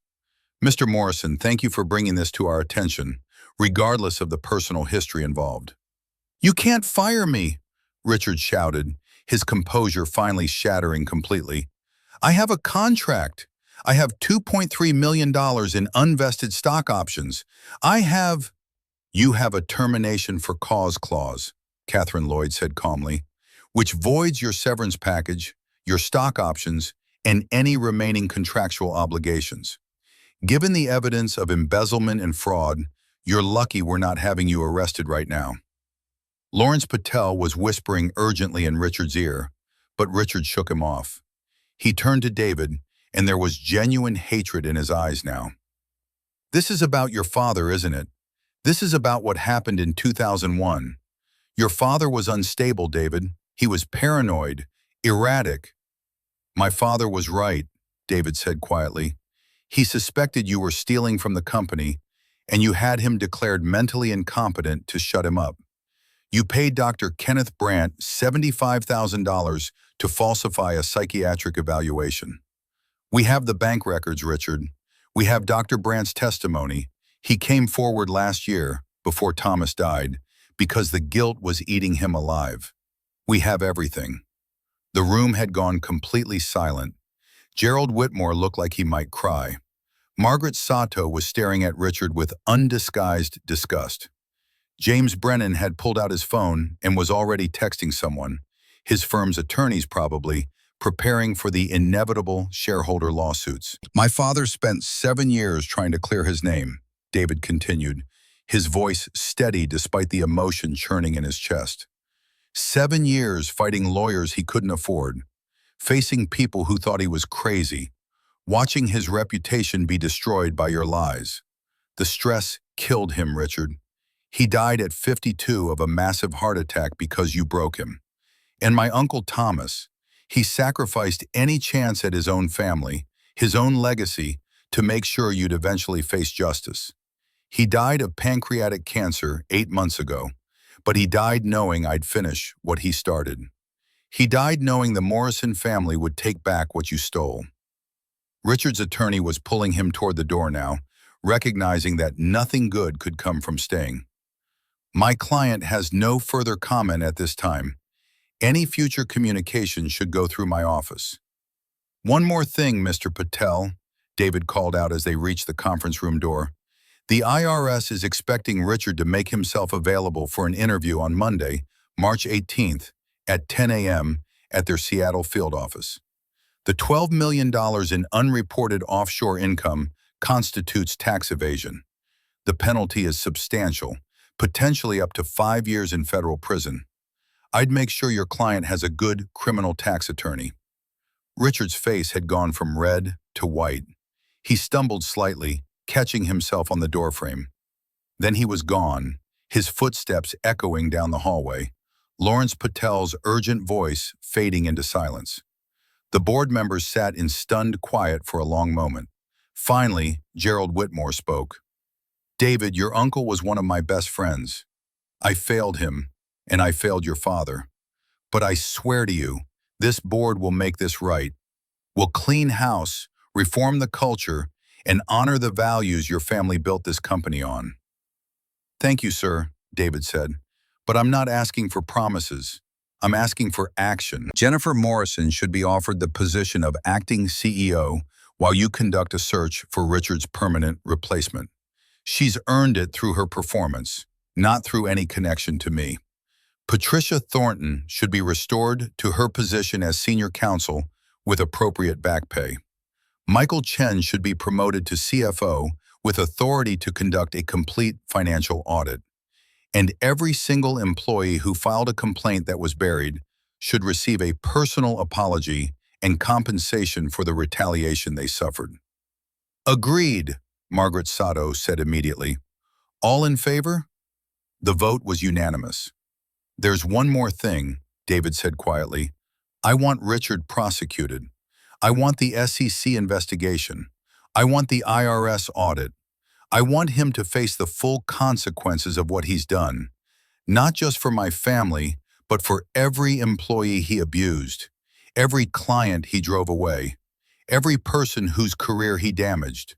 Mr. Morrison, thank you for bringing this to our attention, regardless of the personal history involved. You can't fire me, Richard shouted, his composure finally shattering completely. I have a contract. I have $2.3 million in unvested stock options. You have a termination for cause clause, Catherine Lloyd said calmly, which voids your severance package, your stock options, and any remaining contractual obligations. Given the evidence of embezzlement and fraud, you're lucky we're not having you arrested right now. Lawrence Patel was whispering urgently in Richard's ear, but Richard shook him off. He turned to David, and there was genuine hatred in his eyes now. This is about your father, isn't it? This is about what happened in 2001. Your father was unstable, David. He was paranoid, erratic. My father was right, David said quietly. He suspected you were stealing from the company, and you had him declared mentally incompetent to shut him up. You paid Dr. Kenneth Brandt $75,000 to falsify a psychiatric evaluation. We have the bank records, Richard. We have Dr. Brandt's testimony. He came forward last year, before Thomas died, because the guilt was eating him alive. We have everything. The room had gone completely silent. Gerald Whitmore looked like he might cry. Margaret Sato was staring at Richard with undisguised disgust. James Brennan had pulled out his phone and was already texting someone, his firm's attorneys probably, preparing for the inevitable shareholder lawsuits. My father spent 7 years trying to clear his name, David continued, his voice steady despite the emotion churning in his chest. 7 years fighting lawyers he couldn't afford, facing people who thought he was crazy, watching his reputation be destroyed by your lies. The stress killed him, Richard. He died at 52 of a massive heart attack because you broke him. And my uncle Thomas, he sacrificed any chance at his own family, his own legacy, to make sure you'd eventually face justice. He died of pancreatic cancer 8 months ago, but he died knowing I'd finish what he started. He died knowing the Morrison family would take back what you stole. Richard's attorney was pulling him toward the door now, recognizing that nothing good could come from staying. My client has no further comment at this time. Any future communication should go through my office. One more thing, Mr. Patel, David called out as they reached the conference room door. The IRS is expecting Richard to make himself available for an interview on Monday, March 18th, at 10 a.m. at their Seattle field office. The $12 million in unreported offshore income constitutes tax evasion. The penalty is substantial, potentially up to 5 years in federal prison. I'd make sure your client has a good criminal tax attorney. Richard's face had gone from red to white. He stumbled slightly, catching himself on the doorframe. Then he was gone, his footsteps echoing down the hallway, Lawrence Patel's urgent voice fading into silence. The board members sat in stunned quiet for a long moment. Finally, Gerald Whitmore spoke. David, your uncle was one of my best friends. I failed him, and I failed your father. But I swear to you, this board will make this right. We'll clean house, reform the culture, and honor the values your family built this company on." "Thank you, sir," David said, "but I'm not asking for promises. I'm asking for action." Jennifer Morrison should be offered the position of acting CEO while you conduct a search for Richard's permanent replacement. She's earned it through her performance, not through any connection to me. Patricia Thornton should be restored to her position as senior counsel with appropriate back pay. Michael Chen should be promoted to CFO with authority to conduct a complete financial audit. And every single employee who filed a complaint that was buried should receive a personal apology and compensation for the retaliation they suffered. "Agreed," Margaret Sato said immediately. "All in favor?" The vote was unanimous. "There's one more thing," David said quietly. "I want Richard prosecuted. I want the SEC investigation. I want the IRS audit. I want him to face the full consequences of what he's done, not just for my family, but for every employee he abused, every client he drove away, every person whose career he damaged.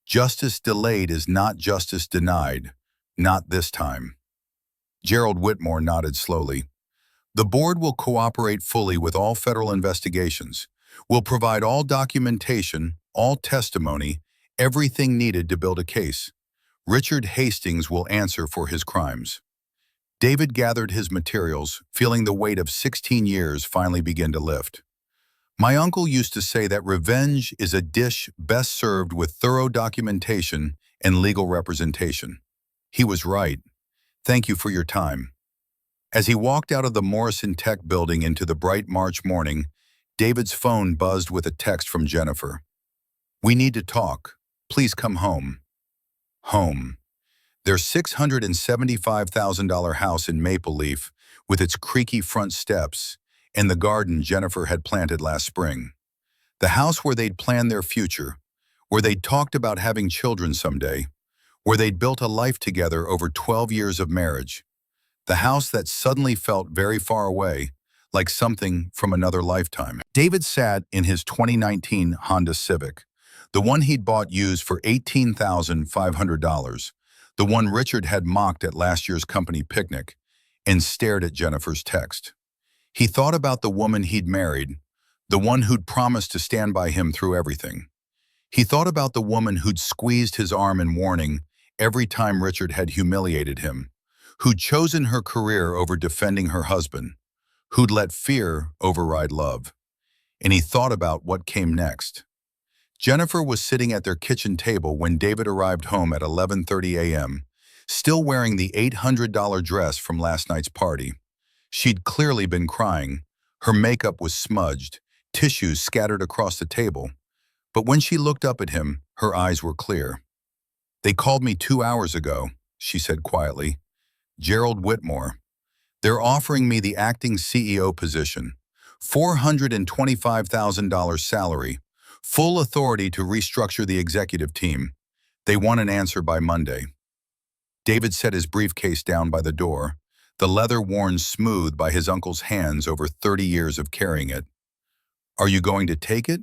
Justice delayed is not justice denied, not this time." Gerald Whitmore nodded slowly. "The board will cooperate fully with all federal investigations. We'll provide all documentation, all testimony, everything needed to build a case. Richard Hastings will answer for his crimes." David gathered his materials, feeling the weight of 16 years finally begin to lift. "My uncle used to say that revenge is a dish best served with thorough documentation and legal representation. He was right. Thank you for your time." As he walked out of the Morrison Tech building into the bright March morning, David's phone buzzed with a text from Jennifer. "We need to talk. Please come home." Home. Their $675,000 house in Maple Leaf, with its creaky front steps, and the garden Jennifer had planted last spring. The house where they'd planned their future, where they'd talked about having children someday, where they'd built a life together over 12 years of marriage. The house that suddenly felt very far away, like something from another lifetime. David sat in his 2019 Honda Civic, the one he'd bought used for $18,500, the one Richard had mocked at last year's company picnic, and stared at Jennifer's text. He thought about the woman he'd married, the one who'd promised to stand by him through everything. He thought about the woman who'd squeezed his arm in warning every time Richard had humiliated him, who'd chosen her career over defending her husband, who'd let fear override love. And he thought about what came next. Jennifer was sitting at their kitchen table when David arrived home at 11:30 a.m., still wearing the $800 dress from last night's party. She'd clearly been crying. Her makeup was smudged, tissues scattered across the table. But when she looked up at him, her eyes were clear. "They called me 2 hours ago," she said quietly. "Gerald Whitmore. They're offering me the acting CEO position, $425,000 salary, full authority to restructure the executive team. They want an answer by Monday." David set his briefcase down by the door, the leather worn smooth by his uncle's hands over 30 years of carrying it. "Are you going to take it?"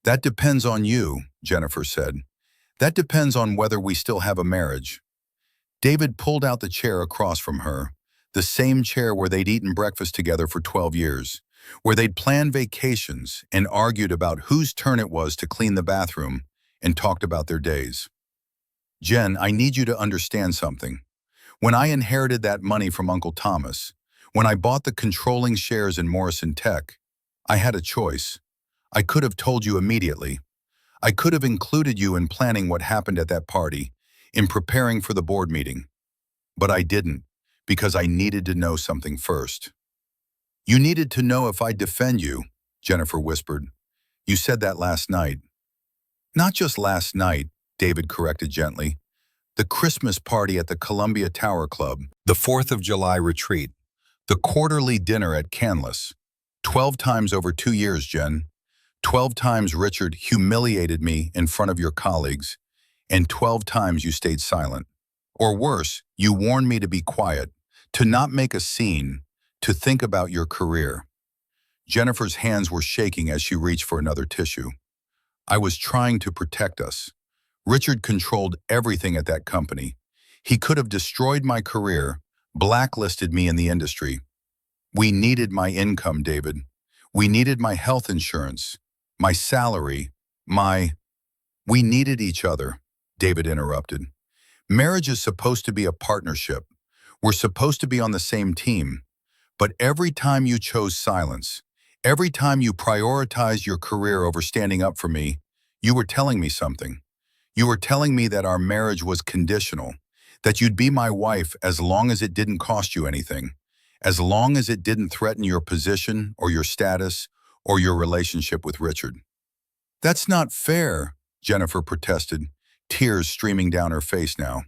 "That depends on you," Jennifer said. "That depends on whether we still have a marriage." David pulled out the chair across from her, the same chair where they'd eaten breakfast together for 12 years, where they'd planned vacations and argued about whose turn it was to clean the bathroom and talked about their days. "Jen, I need you to understand something. When I inherited that money from Uncle Thomas, when I bought the controlling shares in Morrison Tech, I had a choice. I could have told you immediately. I could have included you in planning what happened at that party, in preparing for the board meeting. But I didn't, because I needed to know something first." "You needed to know if I'd defend you," Jennifer whispered. "You said that last night." "Not just last night," David corrected gently. "The Christmas party at the Columbia Tower Club, the 4th of July retreat, the quarterly dinner at Canlis. 12 times over 2 years, Jen. 12 times Richard humiliated me in front of your colleagues, and 12 times you stayed silent. Or worse, you warned me to be quiet, to not make a scene, to think about your career." Jennifer's hands were shaking as she reached for another tissue. I was trying to protect us. Richard controlled everything at that company. He could have destroyed my career, blacklisted me in the industry. We needed my income, David. We needed my health insurance, my salary, my... We needed each other, David interrupted. Marriage is supposed to be a partnership. We're supposed to be on the same team. But every time you chose silence, every time you prioritized your career over standing up for me, you were telling me something. You were telling me that our marriage was conditional, that you'd be my wife as long as it didn't cost you anything, as long as it didn't threaten your position or your status or your relationship with Richard. That's not fair, Jennifer protested, tears streaming down her face now.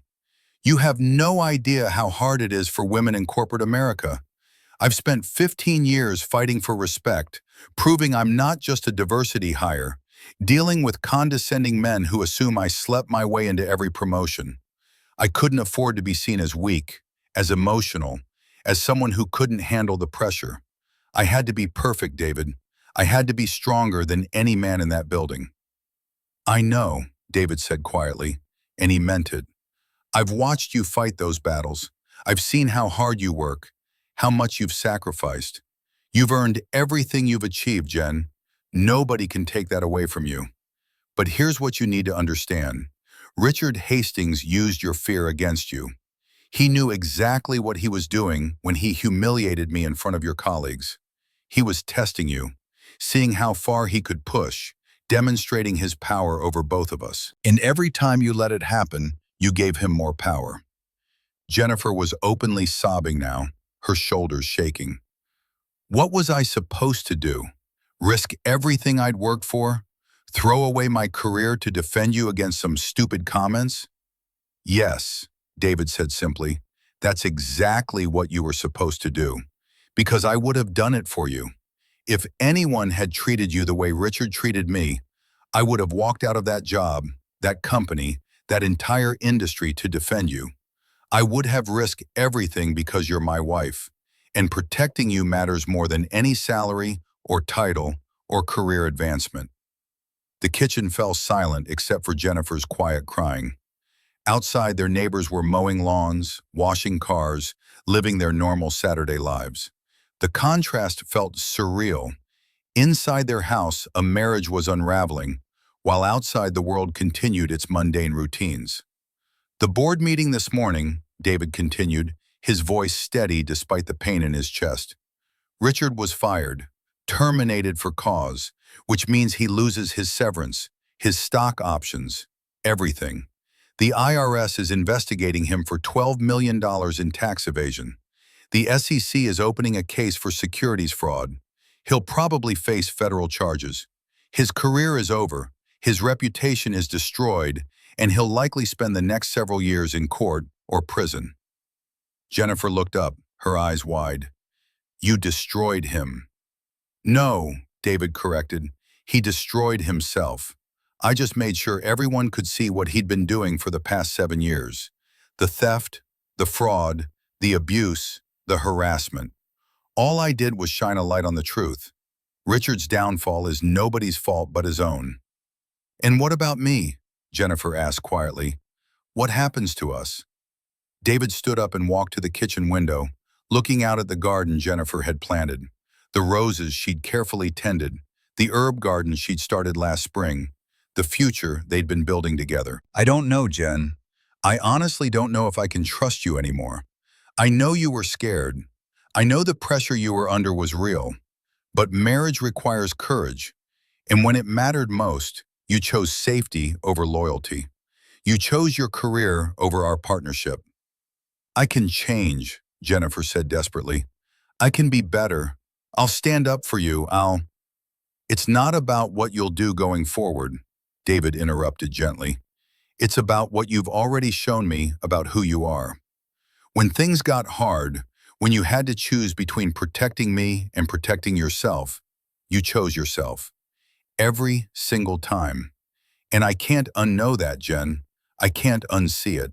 You have no idea how hard it is for women in corporate America. I've spent 15 years fighting for respect, proving I'm not just a diversity hire, dealing with condescending men who assume I slept my way into every promotion. I couldn't afford to be seen as weak, as emotional, as someone who couldn't handle the pressure. I had to be perfect, David. I had to be stronger than any man in that building. I know, David said quietly, and he meant it. I've watched you fight those battles. I've seen how hard you work, how much you've sacrificed. You've earned everything you've achieved, Jen. Nobody can take that away from you. But here's what you need to understand. Richard Hastings used your fear against you. He knew exactly what he was doing when he humiliated me in front of your colleagues. He was testing you, seeing how far he could push, demonstrating his power over both of us. And every time you let it happen, you gave him more power. Jennifer was openly sobbing now, her shoulders shaking. What was I supposed to do? Risk everything I'd worked for? Throw away my career to defend you against some stupid comments? Yes, David said simply. That's exactly what you were supposed to do. Because I would have done it for you. If anyone had treated you the way Richard treated me, I would have walked out of that job, that company, that entire industry to defend you. I would have risked everything because you're my wife. And protecting you matters more than any salary or title or career advancement. The kitchen fell silent except for Jennifer's quiet crying. Outside, their neighbors were mowing lawns, washing cars, living their normal Saturday lives. The contrast felt surreal. Inside their house, a marriage was unraveling, while outside the world continued its mundane routines. The board meeting this morning, David continued, his voice steady despite the pain in his chest. Richard was fired, terminated for cause, which means he loses his severance, his stock options, everything. The IRS is investigating him for $12 million in tax evasion. The SEC is opening a case for securities fraud. He'll probably face federal charges. His career is over, his reputation is destroyed, and he'll likely spend the next several years in court or prison. Jennifer looked up, her eyes wide. You destroyed him. No, David corrected. He destroyed himself. I just made sure everyone could see what he'd been doing for the past 7 years. The theft, the fraud, the abuse, the harassment. All I did was shine a light on the truth. Richard's downfall is nobody's fault but his own. And what about me? Jennifer asked quietly. What happens to us? David stood up and walked to the kitchen window, looking out at the garden Jennifer had planted, the roses she'd carefully tended, the herb garden she'd started last spring, the future they'd been building together. I don't know, Jen. I honestly don't know if I can trust you anymore. I know you were scared. I know the pressure you were under was real. But marriage requires courage. And when it mattered most, you chose safety over loyalty. You chose your career over our partnership. I can change, Jennifer said desperately. I can be better. I'll stand up for you. It's not about what you'll do going forward, David interrupted gently. It's about what you've already shown me about who you are. When things got hard, when you had to choose between protecting me and protecting yourself, you chose yourself. Every single time. And I can't unknow that, Jen. I can't unsee it.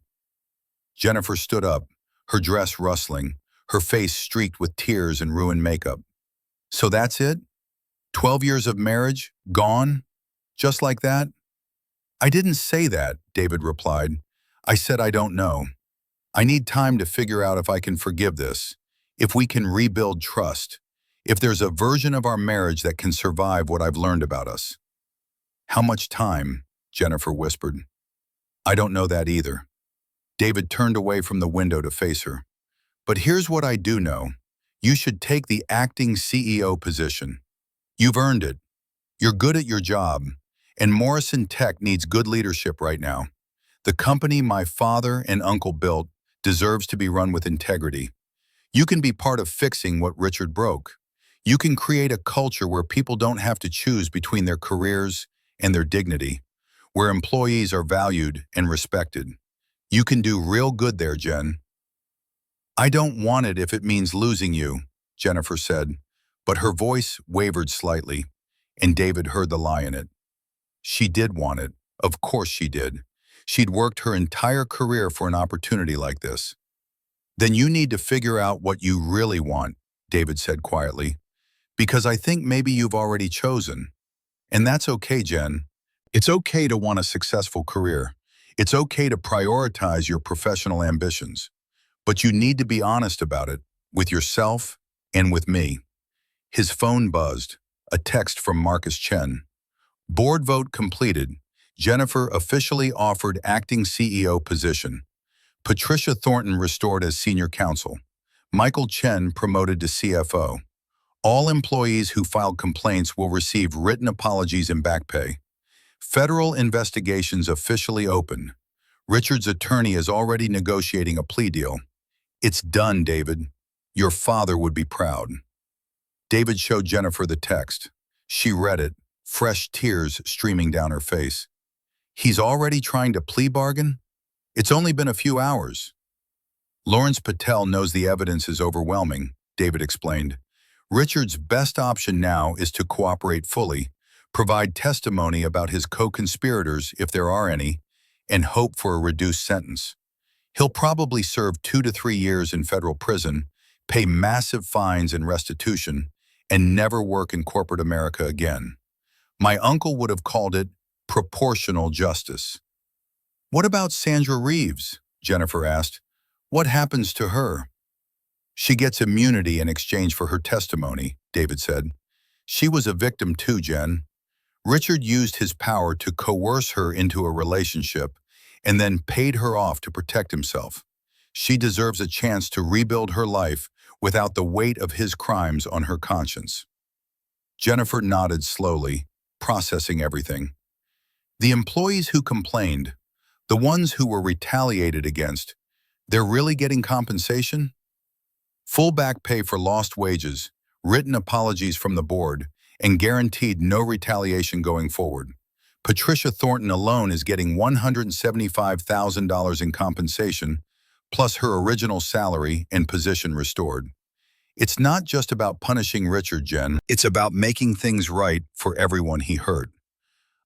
Jennifer stood up, her dress rustling, her face streaked with tears and ruined makeup. So that's it? 12 years of marriage, gone? Just like that? I didn't say that, David replied. I said I don't know. I need time to figure out if I can forgive this, if we can rebuild trust, if there's a version of our marriage that can survive what I've learned about us. How much time? Jennifer whispered. I don't know that either. David turned away from the window to face her. But here's what I do know. You should take the acting CEO position. You've earned it. You're good at your job, and Morrison Tech needs good leadership right now. The company my father and uncle built deserves to be run with integrity. You can be part of fixing what Richard broke. You can create a culture where people don't have to choose between their careers and their dignity, where employees are valued and respected. You can do real good there, Jen. I don't want it if it means losing you, Jennifer said, but her voice wavered slightly, and David heard the lie in it. She did want it. Of course she did. She'd worked her entire career for an opportunity like this. Then you need to figure out what you really want, David said quietly, because I think maybe you've already chosen. And that's okay, Jen. It's okay to want a successful career. It's okay to prioritize your professional ambitions. But you need to be honest about it, with yourself and with me. His phone buzzed, a text from Marcus Chen. Board vote completed. Jennifer officially offered acting CEO position. Patricia Thornton restored as senior counsel. Michael Chen promoted to CFO. All employees who filed complaints will receive written apologies and back pay. Federal investigations officially open. Richard's attorney is already negotiating a plea deal. It's done, David. Your father would be proud. David showed Jennifer the text. She read it, fresh tears streaming down her face. He's already trying to plea bargain? It's only been a few hours. Lawrence Patel knows the evidence is overwhelming, David explained. Richard's best option now is to cooperate fully, provide testimony about his co-conspirators if there are any, and hope for a reduced sentence. He'll probably serve 2 to 3 years in federal prison, pay massive fines and restitution, and never work in corporate America again. My uncle would have called it proportional justice. What about Sandra Reeves? Jennifer asked. What happens to her? She gets immunity in exchange for her testimony, David said. She was a victim too, Jen. Richard used his power to coerce her into a relationship and then paid her off to protect himself. She deserves a chance to rebuild her life without the weight of his crimes on her conscience. Jennifer nodded slowly, processing everything. The employees who complained, the ones who were retaliated against, they're really getting compensation? Full back pay for lost wages, written apologies from the board, and guaranteed no retaliation going forward. Patricia Thornton alone is getting $175,000 in compensation, plus her original salary and position restored. It's not just about punishing Richard, Jen. It's about making things right for everyone he hurt.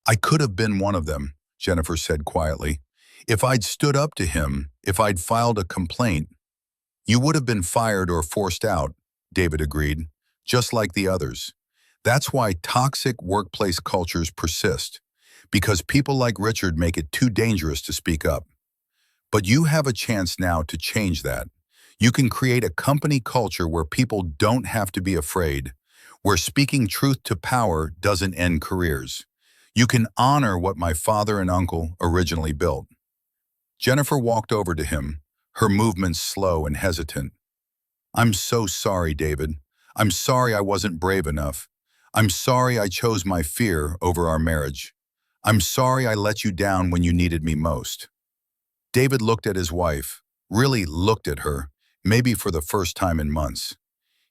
I could have been one of them, Jennifer said quietly. If I'd stood up to him, if I'd filed a complaint. You would have been fired or forced out, David agreed, just like the others. That's why toxic workplace cultures persist, because people like Richard make it too dangerous to speak up. But you have a chance now to change that. You can create a company culture where people don't have to be afraid, where speaking truth to power doesn't end careers. You can honor what my father and uncle originally built. Jennifer walked over to him, her movements slow and hesitant. I'm so sorry, David. I'm sorry I wasn't brave enough. I'm sorry I chose my fear over our marriage. I'm sorry I let you down when you needed me most. David looked at his wife, really looked at her, maybe for the first time in months.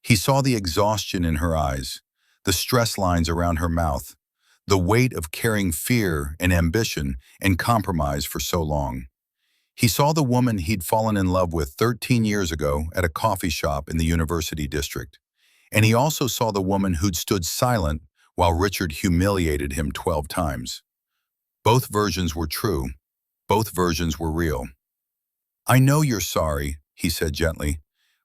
He saw the exhaustion in her eyes, the stress lines around her mouth, the weight of carrying fear and ambition and compromise for so long. He saw the woman he'd fallen in love with 13 years ago at a coffee shop in the University District. And he also saw the woman who'd stood silent while Richard humiliated him 12 times. Both versions were true. Both versions were real. I know you're sorry, he said gently,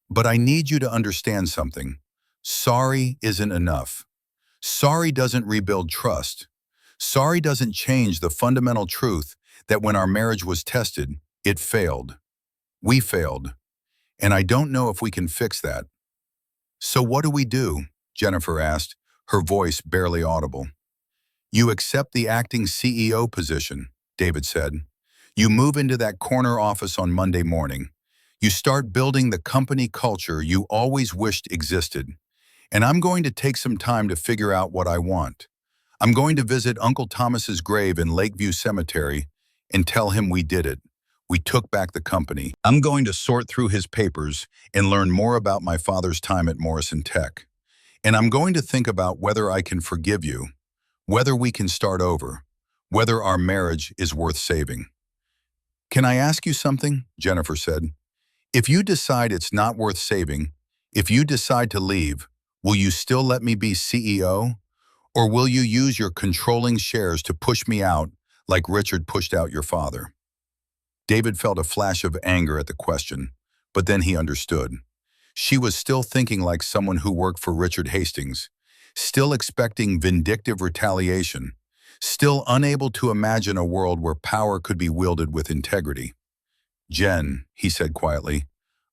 but I need you to understand something. Sorry isn't enough. Sorry doesn't rebuild trust. Sorry doesn't change the fundamental truth that when our marriage was tested, it failed. We failed. And I don't know if we can fix that. So what do we do? Jennifer asked, her voice barely audible. You accept the acting CEO position, David said. You move into that corner office on Monday morning. You start building the company culture you always wished existed. And I'm going to take some time to figure out what I want. I'm going to visit Uncle Thomas's grave in Lakeview Cemetery and tell him we did it. We took back the company. I'm going to sort through his papers and learn more about my father's time at Morrison Tech. And I'm going to think about whether I can forgive you, whether we can start over, whether our marriage is worth saving. Can I ask you something? Jennifer said. If you decide it's not worth saving, if you decide to leave, will you still let me be CEO? Or will you use your controlling shares to push me out like Richard pushed out your father? David felt a flash of anger at the question, but then he understood. She was still thinking like someone who worked for Richard Hastings, still expecting vindictive retaliation, still unable to imagine a world where power could be wielded with integrity. Jen, he said quietly,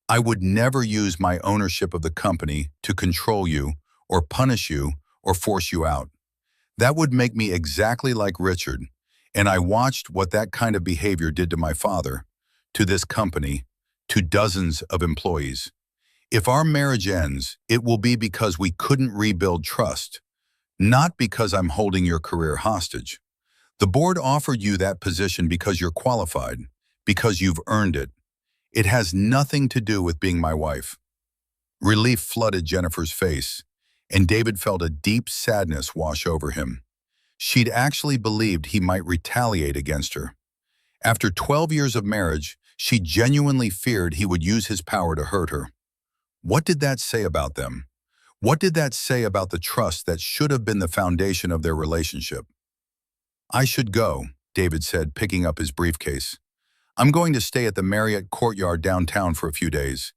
I would never use my ownership of the company to control you or punish you or force you out. That would make me exactly like Richard, and I watched what that kind of behavior did to my father, to this company, to dozens of employees. If our marriage ends, it will be because we couldn't rebuild trust, not because I'm holding your career hostage. The board offered you that position because you're qualified, because you've earned it. It has nothing to do with being my wife. Relief flooded Jennifer's face, and David felt a deep sadness wash over him. She'd actually believed he might retaliate against her. After 12 years of marriage, she genuinely feared he would use his power to hurt her. What did that say about them? What did that say about the trust that should have been the foundation of their relationship? I should go, David said, picking up his briefcase. I'm going to stay at the Marriott Courtyard downtown for a few days.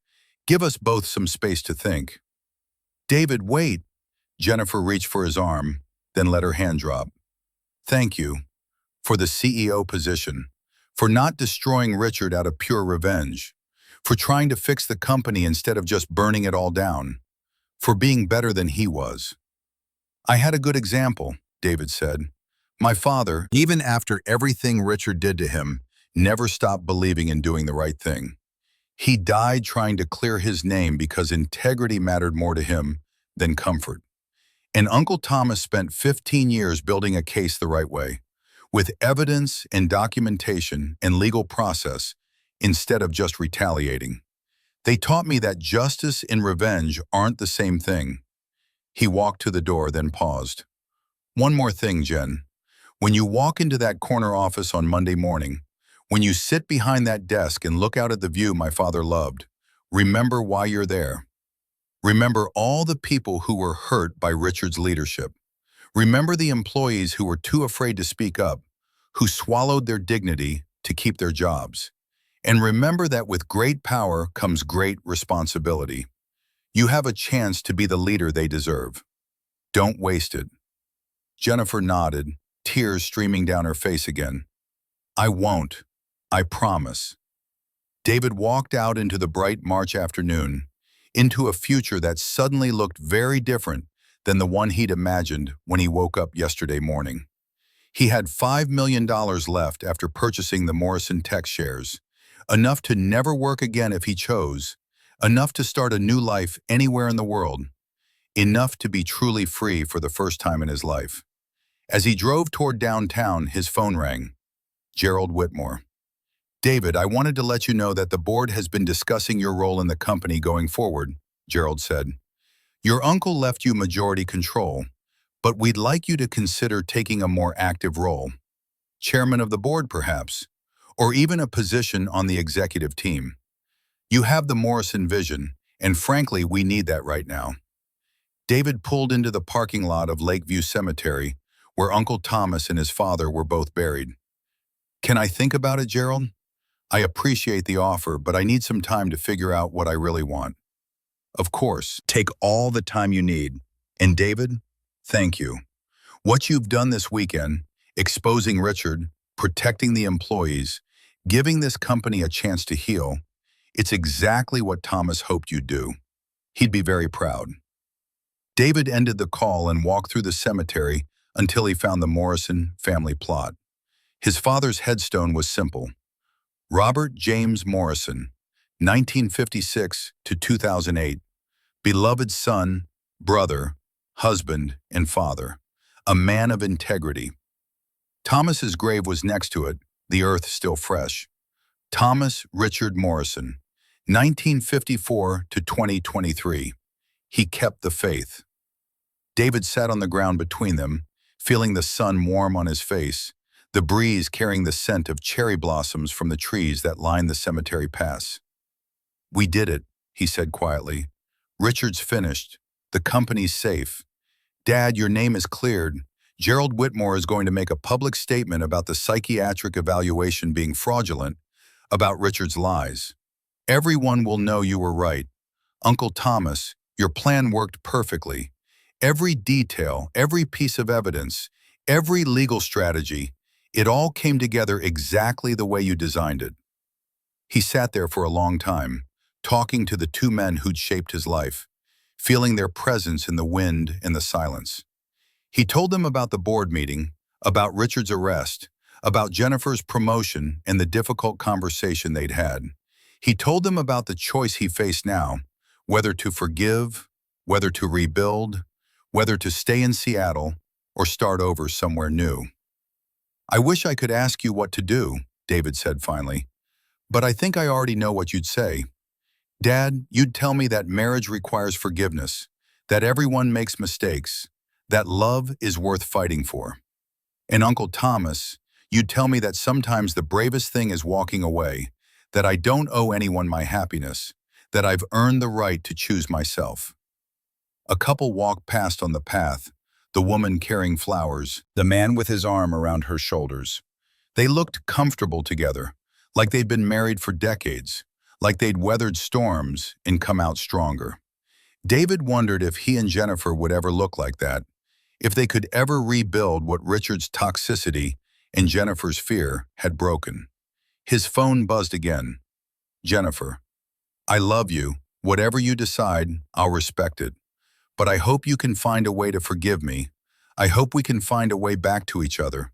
Give us both some space to think. David, wait. Jennifer reached for his arm, then let her hand drop. Thank you for the CEO position, for not destroying Richard out of pure revenge, for trying to fix the company instead of just burning it all down, for being better than he was. I had a good example, David said. My father, even after everything Richard did to him, never stopped believing in doing the right thing. He died trying to clear his name because integrity mattered more to him than comfort. And Uncle Thomas spent 15 years building a case the right way, with evidence and documentation and legal process, instead of just retaliating. They taught me that justice and revenge aren't the same thing. He walked to the door, then paused. One more thing, Jen. When you walk into that corner office on Monday morning, when you sit behind that desk and look out at the view my father loved, remember why you're there. Remember all the people who were hurt by Richard's leadership. Remember the employees who were too afraid to speak up, who swallowed their dignity to keep their jobs. And remember that with great power comes great responsibility. You have a chance to be the leader they deserve. Don't waste it. Jennifer nodded, tears streaming down her face again. I won't. I promise. David walked out into the bright March afternoon, into a future that suddenly looked very different than the one he'd imagined when he woke up yesterday morning. He had $5 million left after purchasing the Morrison Tech shares, enough to never work again if he chose, enough to start a new life anywhere in the world, enough to be truly free for the first time in his life. As he drove toward downtown, his phone rang. Gerald Whitmore. David, I wanted to let you know that the board has been discussing your role in the company going forward, Gerald said. Your uncle left you majority control, but we'd like you to consider taking a more active role. Chairman of the board, perhaps, or even a position on the executive team. You have the Morrison vision, and frankly, we need that right now. David pulled into the parking lot of Lakeview Cemetery, where Uncle Thomas and his father were both buried. Can I think about it, Gerald? I appreciate the offer, but I need some time to figure out what I really want. Of course, take all the time you need. And David, thank you. What you've done this weekend, exposing Richard, protecting the employees, giving this company a chance to heal. It's exactly what Thomas hoped you'd do. He'd be very proud. David ended the call and walked through the cemetery until he found the Morrison family plot. His father's headstone was simple. Robert James Morrison, 1956 to 2008. Beloved son, brother, husband, and father. A man of integrity. Thomas's grave was next to it, the earth still fresh. Thomas Richard Morrison, 1954 to 2023. He kept the faith. David sat on the ground between them, feeling the sun warm on his face, the breeze carrying the scent of cherry blossoms from the trees that lined the cemetery paths. "We did it," he said quietly. "Richard's finished. The company's safe. Dad, your name is cleared. Gerald Whitmore is going to make a public statement about the psychiatric evaluation being fraudulent, about Richard's lies. Everyone will know you were right. Uncle Thomas, your plan worked perfectly. Every detail, every piece of evidence, every legal strategy, it all came together exactly the way you designed it." He sat there for a long time, talking to the two men who'd shaped his life, feeling their presence in the wind and the silence. He told them about the board meeting, about Richard's arrest, about Jennifer's promotion and the difficult conversation they'd had. He told them about the choice he faced now, whether to forgive, whether to rebuild, whether to stay in Seattle or start over somewhere new. "I wish I could ask you what to do," David said finally, "but I think I already know what you'd say. Dad, you'd tell me that marriage requires forgiveness, that everyone makes mistakes, that love is worth fighting for. And Uncle Thomas, you'd tell me that sometimes the bravest thing is walking away, that I don't owe anyone my happiness, that I've earned the right to choose myself." A couple walked past on the path, the woman carrying flowers, the man with his arm around her shoulders. They looked comfortable together, like they'd been married for decades, like they'd weathered storms and come out stronger. David wondered if he and Jennifer would ever look like that, if they could ever rebuild what Richard's toxicity and Jennifer's fear had broken. His phone buzzed again. "Jennifer, I love you. Whatever you decide, I'll respect it. But I hope you can find a way to forgive me. I hope we can find a way back to each other.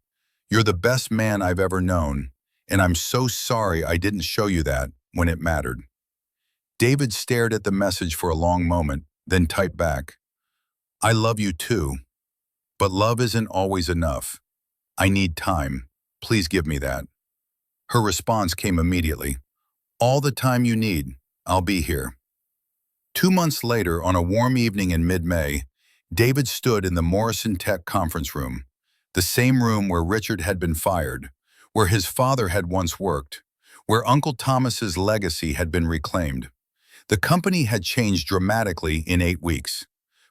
You're the best man I've ever known, and I'm so sorry I didn't show you that when it mattered." David stared at the message for a long moment, then typed back, "I love you too, but love isn't always enough. I need time. Please give me that." Her response came immediately. "All the time you need. I'll be here." 2 months later, on a warm evening in mid-May, David stood in the Morrison Tech conference room, the same room where Richard had been fired, where his father had once worked, where Uncle Thomas's legacy had been reclaimed. The company had changed dramatically in 8 weeks.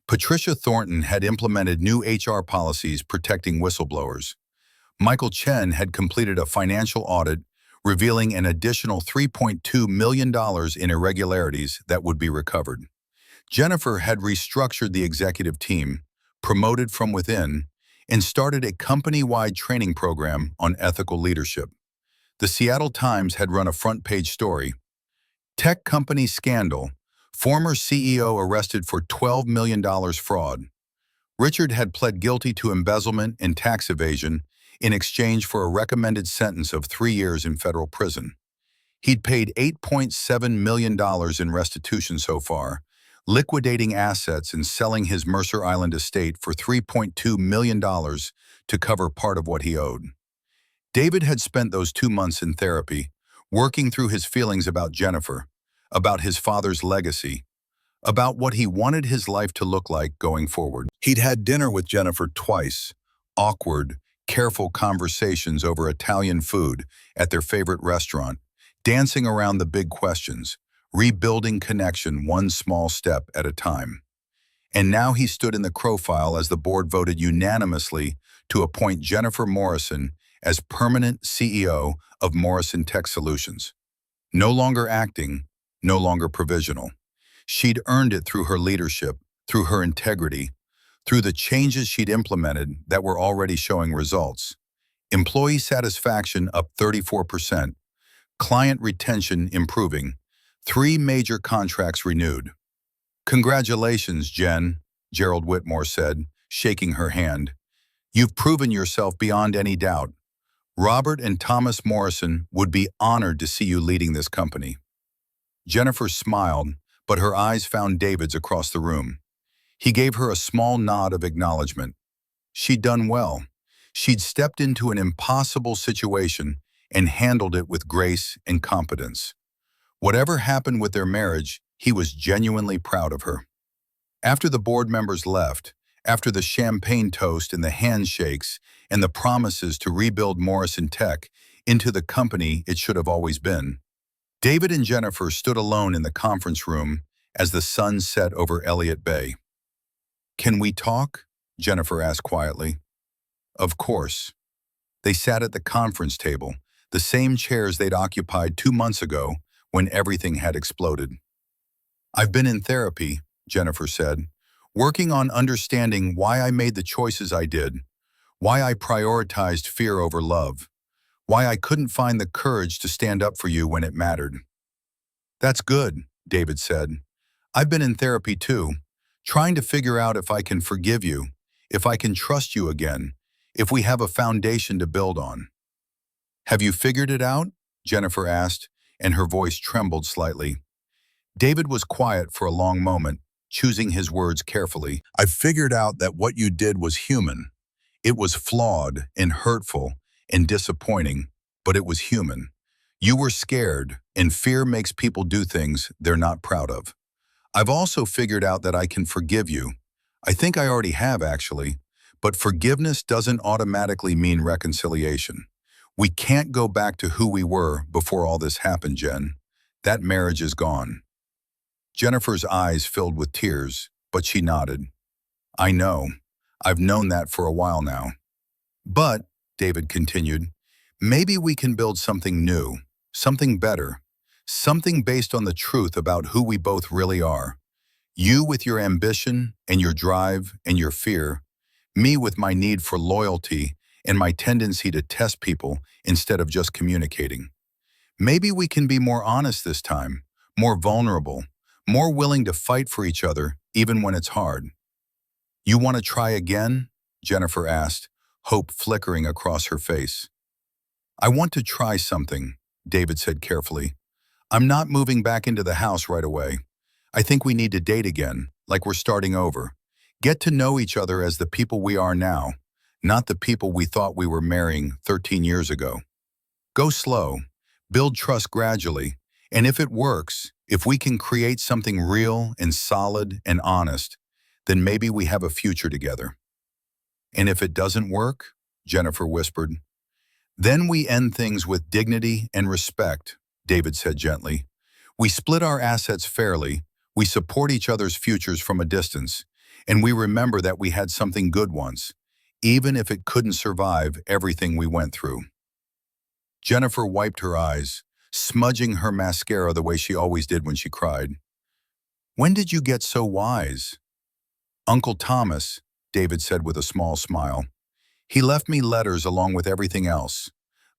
Patricia Thornton had implemented new HR policies protecting whistleblowers. Michael Chen had completed a financial audit revealing an additional $3.2 million in irregularities that would be recovered. Jennifer had restructured the executive team, promoted from within, and started a company-wide training program on ethical leadership. The Seattle Times had run a front-page story. "Tech company scandal. Former CEO arrested for $12 million fraud." Richard had pled guilty to embezzlement and tax evasion in exchange for a recommended sentence of 3 years in federal prison. He'd paid $8.7 million in restitution so far, liquidating assets and selling his Mercer Island estate for $3.2 million to cover part of what he owed. David had spent those 2 months in therapy, working through his feelings about Jennifer, about his father's legacy, about what he wanted his life to look like going forward. He'd had dinner with Jennifer twice, awkward, careful conversations over Italian food at their favorite restaurant, dancing around the big questions, rebuilding connection one small step at a time. And now he stood in the profile as the board voted unanimously to appoint Jennifer Morrison as permanent CEO of Morrison Tech Solutions. No longer acting, no longer provisional. She'd earned it through her leadership, through her integrity, through the changes she'd implemented that were already showing results. Employee satisfaction up 34%. Client retention improving. 3 major contracts renewed. Congratulations, Jen, Gerald Whitmore said, shaking her hand. You've proven yourself beyond any doubt. Robert and Thomas Morrison would be honored to see you leading this company. Jennifer smiled, but her eyes found David's across the room. He gave her a small nod of acknowledgement. She'd done well. She'd stepped into an impossible situation and handled it with grace and competence. Whatever happened with their marriage, he was genuinely proud of her. After the board members left, after the champagne toast and the handshakes and the promises to rebuild Morrison Tech into the company it should have always been, David and Jennifer stood alone in the conference room as the sun set over Elliott Bay. "Can we talk?" Jennifer asked quietly. Of course. They sat at the conference table, the same chairs they'd occupied 2 months ago when everything had exploded. "I've been in therapy," Jennifer said, "working on understanding why I made the choices I did, why I prioritized fear over love, why I couldn't find the courage to stand up for you when it mattered." "That's good," David said. "I've been in therapy too, trying to figure out if I can forgive you, if I can trust you again, if we have a foundation to build on." "Have you figured it out?" Jennifer asked, and her voice trembled slightly. David was quiet for a long moment, choosing his words carefully. "I've figured out that what you did was human. It was flawed and hurtful and disappointing, but it was human. You were scared, and fear makes people do things they're not proud of. I've also figured out that I can forgive you. I think I already have, actually. But forgiveness doesn't automatically mean reconciliation. We can't go back to who we were before all this happened, Jen. That marriage is gone." Jennifer's eyes filled with tears, but she nodded. "I know. I've known that for a while now. But," David continued, "maybe we can build something new, something better, something based on the truth about who we both really are. You with your ambition and your drive and your fear, me with my need for loyalty and my tendency to test people instead of just communicating. Maybe we can be more honest this time, more vulnerable, more willing to fight for each other even when it's hard." "You want to try again?" Jennifer asked, hope flickering across her face. "I want to try something," David said carefully. "I'm not moving back into the house right away. I think we need to date again, like we're starting over. Get to know each other as the people we are now, not the people we thought we were marrying 13 years ago. Go slow, build trust gradually, and if it works, if we can create something real and solid and honest, then maybe we have a future together." "And if it doesn't work," Jennifer whispered. "Then we end things with dignity and respect," David said gently. "We split our assets fairly, we support each other's futures from a distance, and we remember that we had something good once, even if it couldn't survive everything we went through." Jennifer wiped her eyes, smudging her mascara the way she always did when she cried. "When did you get so wise?" "Uncle Thomas," David said with a small smile. "He left me letters along with everything else.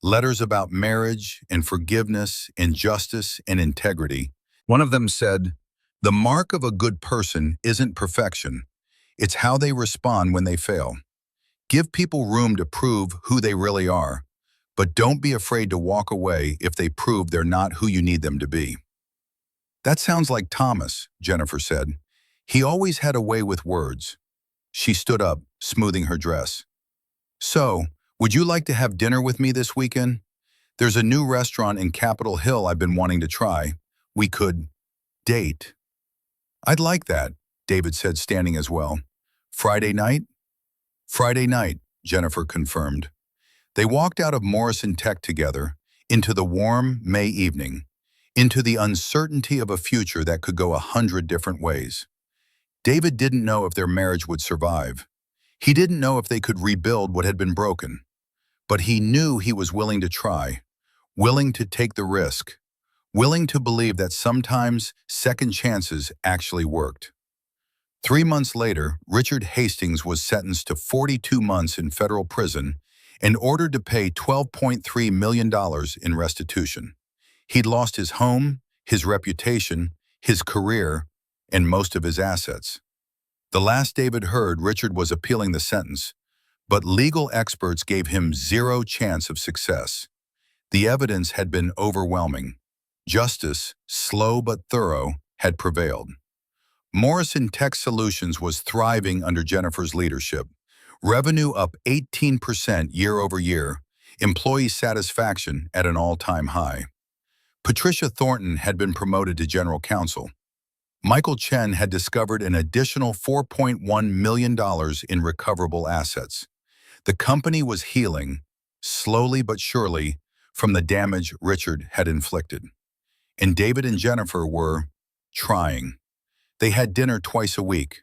Letters about marriage and forgiveness and justice and integrity. One of them said, 'The mark of a good person isn't perfection. It's how they respond when they fail. Give people room to prove who they really are, but don't be afraid to walk away if they prove they're not who you need them to be.'" "That sounds like Thomas," Jennifer said. "He always had a way with words." She stood up, smoothing her dress. "So, would you like to have dinner with me this weekend? There's a new restaurant in Capitol Hill I've been wanting to try. We could date." "I'd like that," David said, standing as well. "Friday night?" "Friday night," Jennifer confirmed. They walked out of Morrison Tech together, into the warm May evening, into the uncertainty of a future that could go 100 different ways. David didn't know if their marriage would survive. He didn't know if they could rebuild what had been broken. But he knew he was willing to try, willing to take the risk, willing to believe that sometimes second chances actually worked. 3 months later, Richard Hastings was sentenced to 42 months in federal prison and ordered to pay $12.3 million in restitution. He'd lost his home, his reputation, his career, and most of his assets. The last David heard, Richard was appealing the sentence, but legal experts gave him zero chance of success. The evidence had been overwhelming. Justice, slow but thorough, had prevailed. Morrison Tech Solutions was thriving under Jennifer's leadership. Revenue up 18% year over year, employee satisfaction at an all-time high. Patricia Thornton had been promoted to general counsel. Michael Chen had discovered an additional $4.1 million in recoverable assets. The company was healing, slowly but surely, from the damage Richard had inflicted. And David and Jennifer were trying. They had dinner twice a week.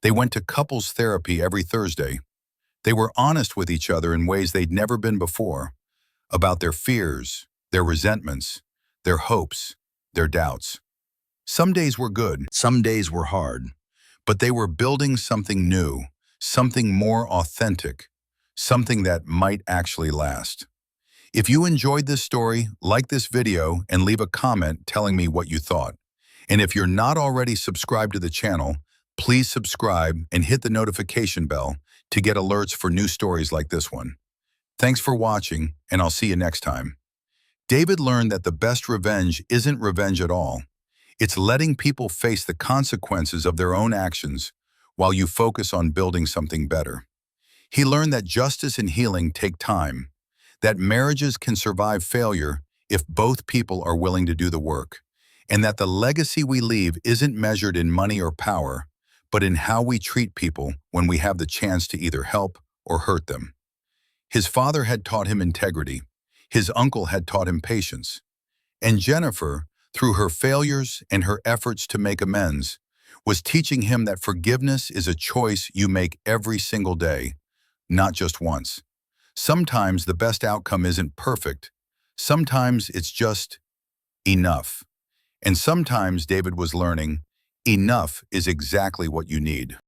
They went to couples therapy every Thursday. They were honest with each other in ways they'd never been before, about their fears, their resentments, their hopes, their doubts. Some days were good, some days were hard, but they were building something new, something more authentic, something that might actually last. If you enjoyed this story, like this video and leave a comment telling me what you thought. And if you're not already subscribed to the channel, please subscribe and hit the notification bell to get alerts for new stories like this one. Thanks for watching, and I'll see you next time. David learned that the best revenge isn't revenge at all. It's letting people face the consequences of their own actions while you focus on building something better. He learned that justice and healing take time, that marriages can survive failure if both people are willing to do the work, and that the legacy we leave isn't measured in money or power, but in how we treat people when we have the chance to either help or hurt them. His father had taught him integrity. His uncle had taught him patience. And Jennifer, through her failures and her efforts to make amends, was teaching him that forgiveness is a choice you make every single day, not just once. Sometimes the best outcome isn't perfect. Sometimes it's just enough. And sometimes David was learning, enough is exactly what you need.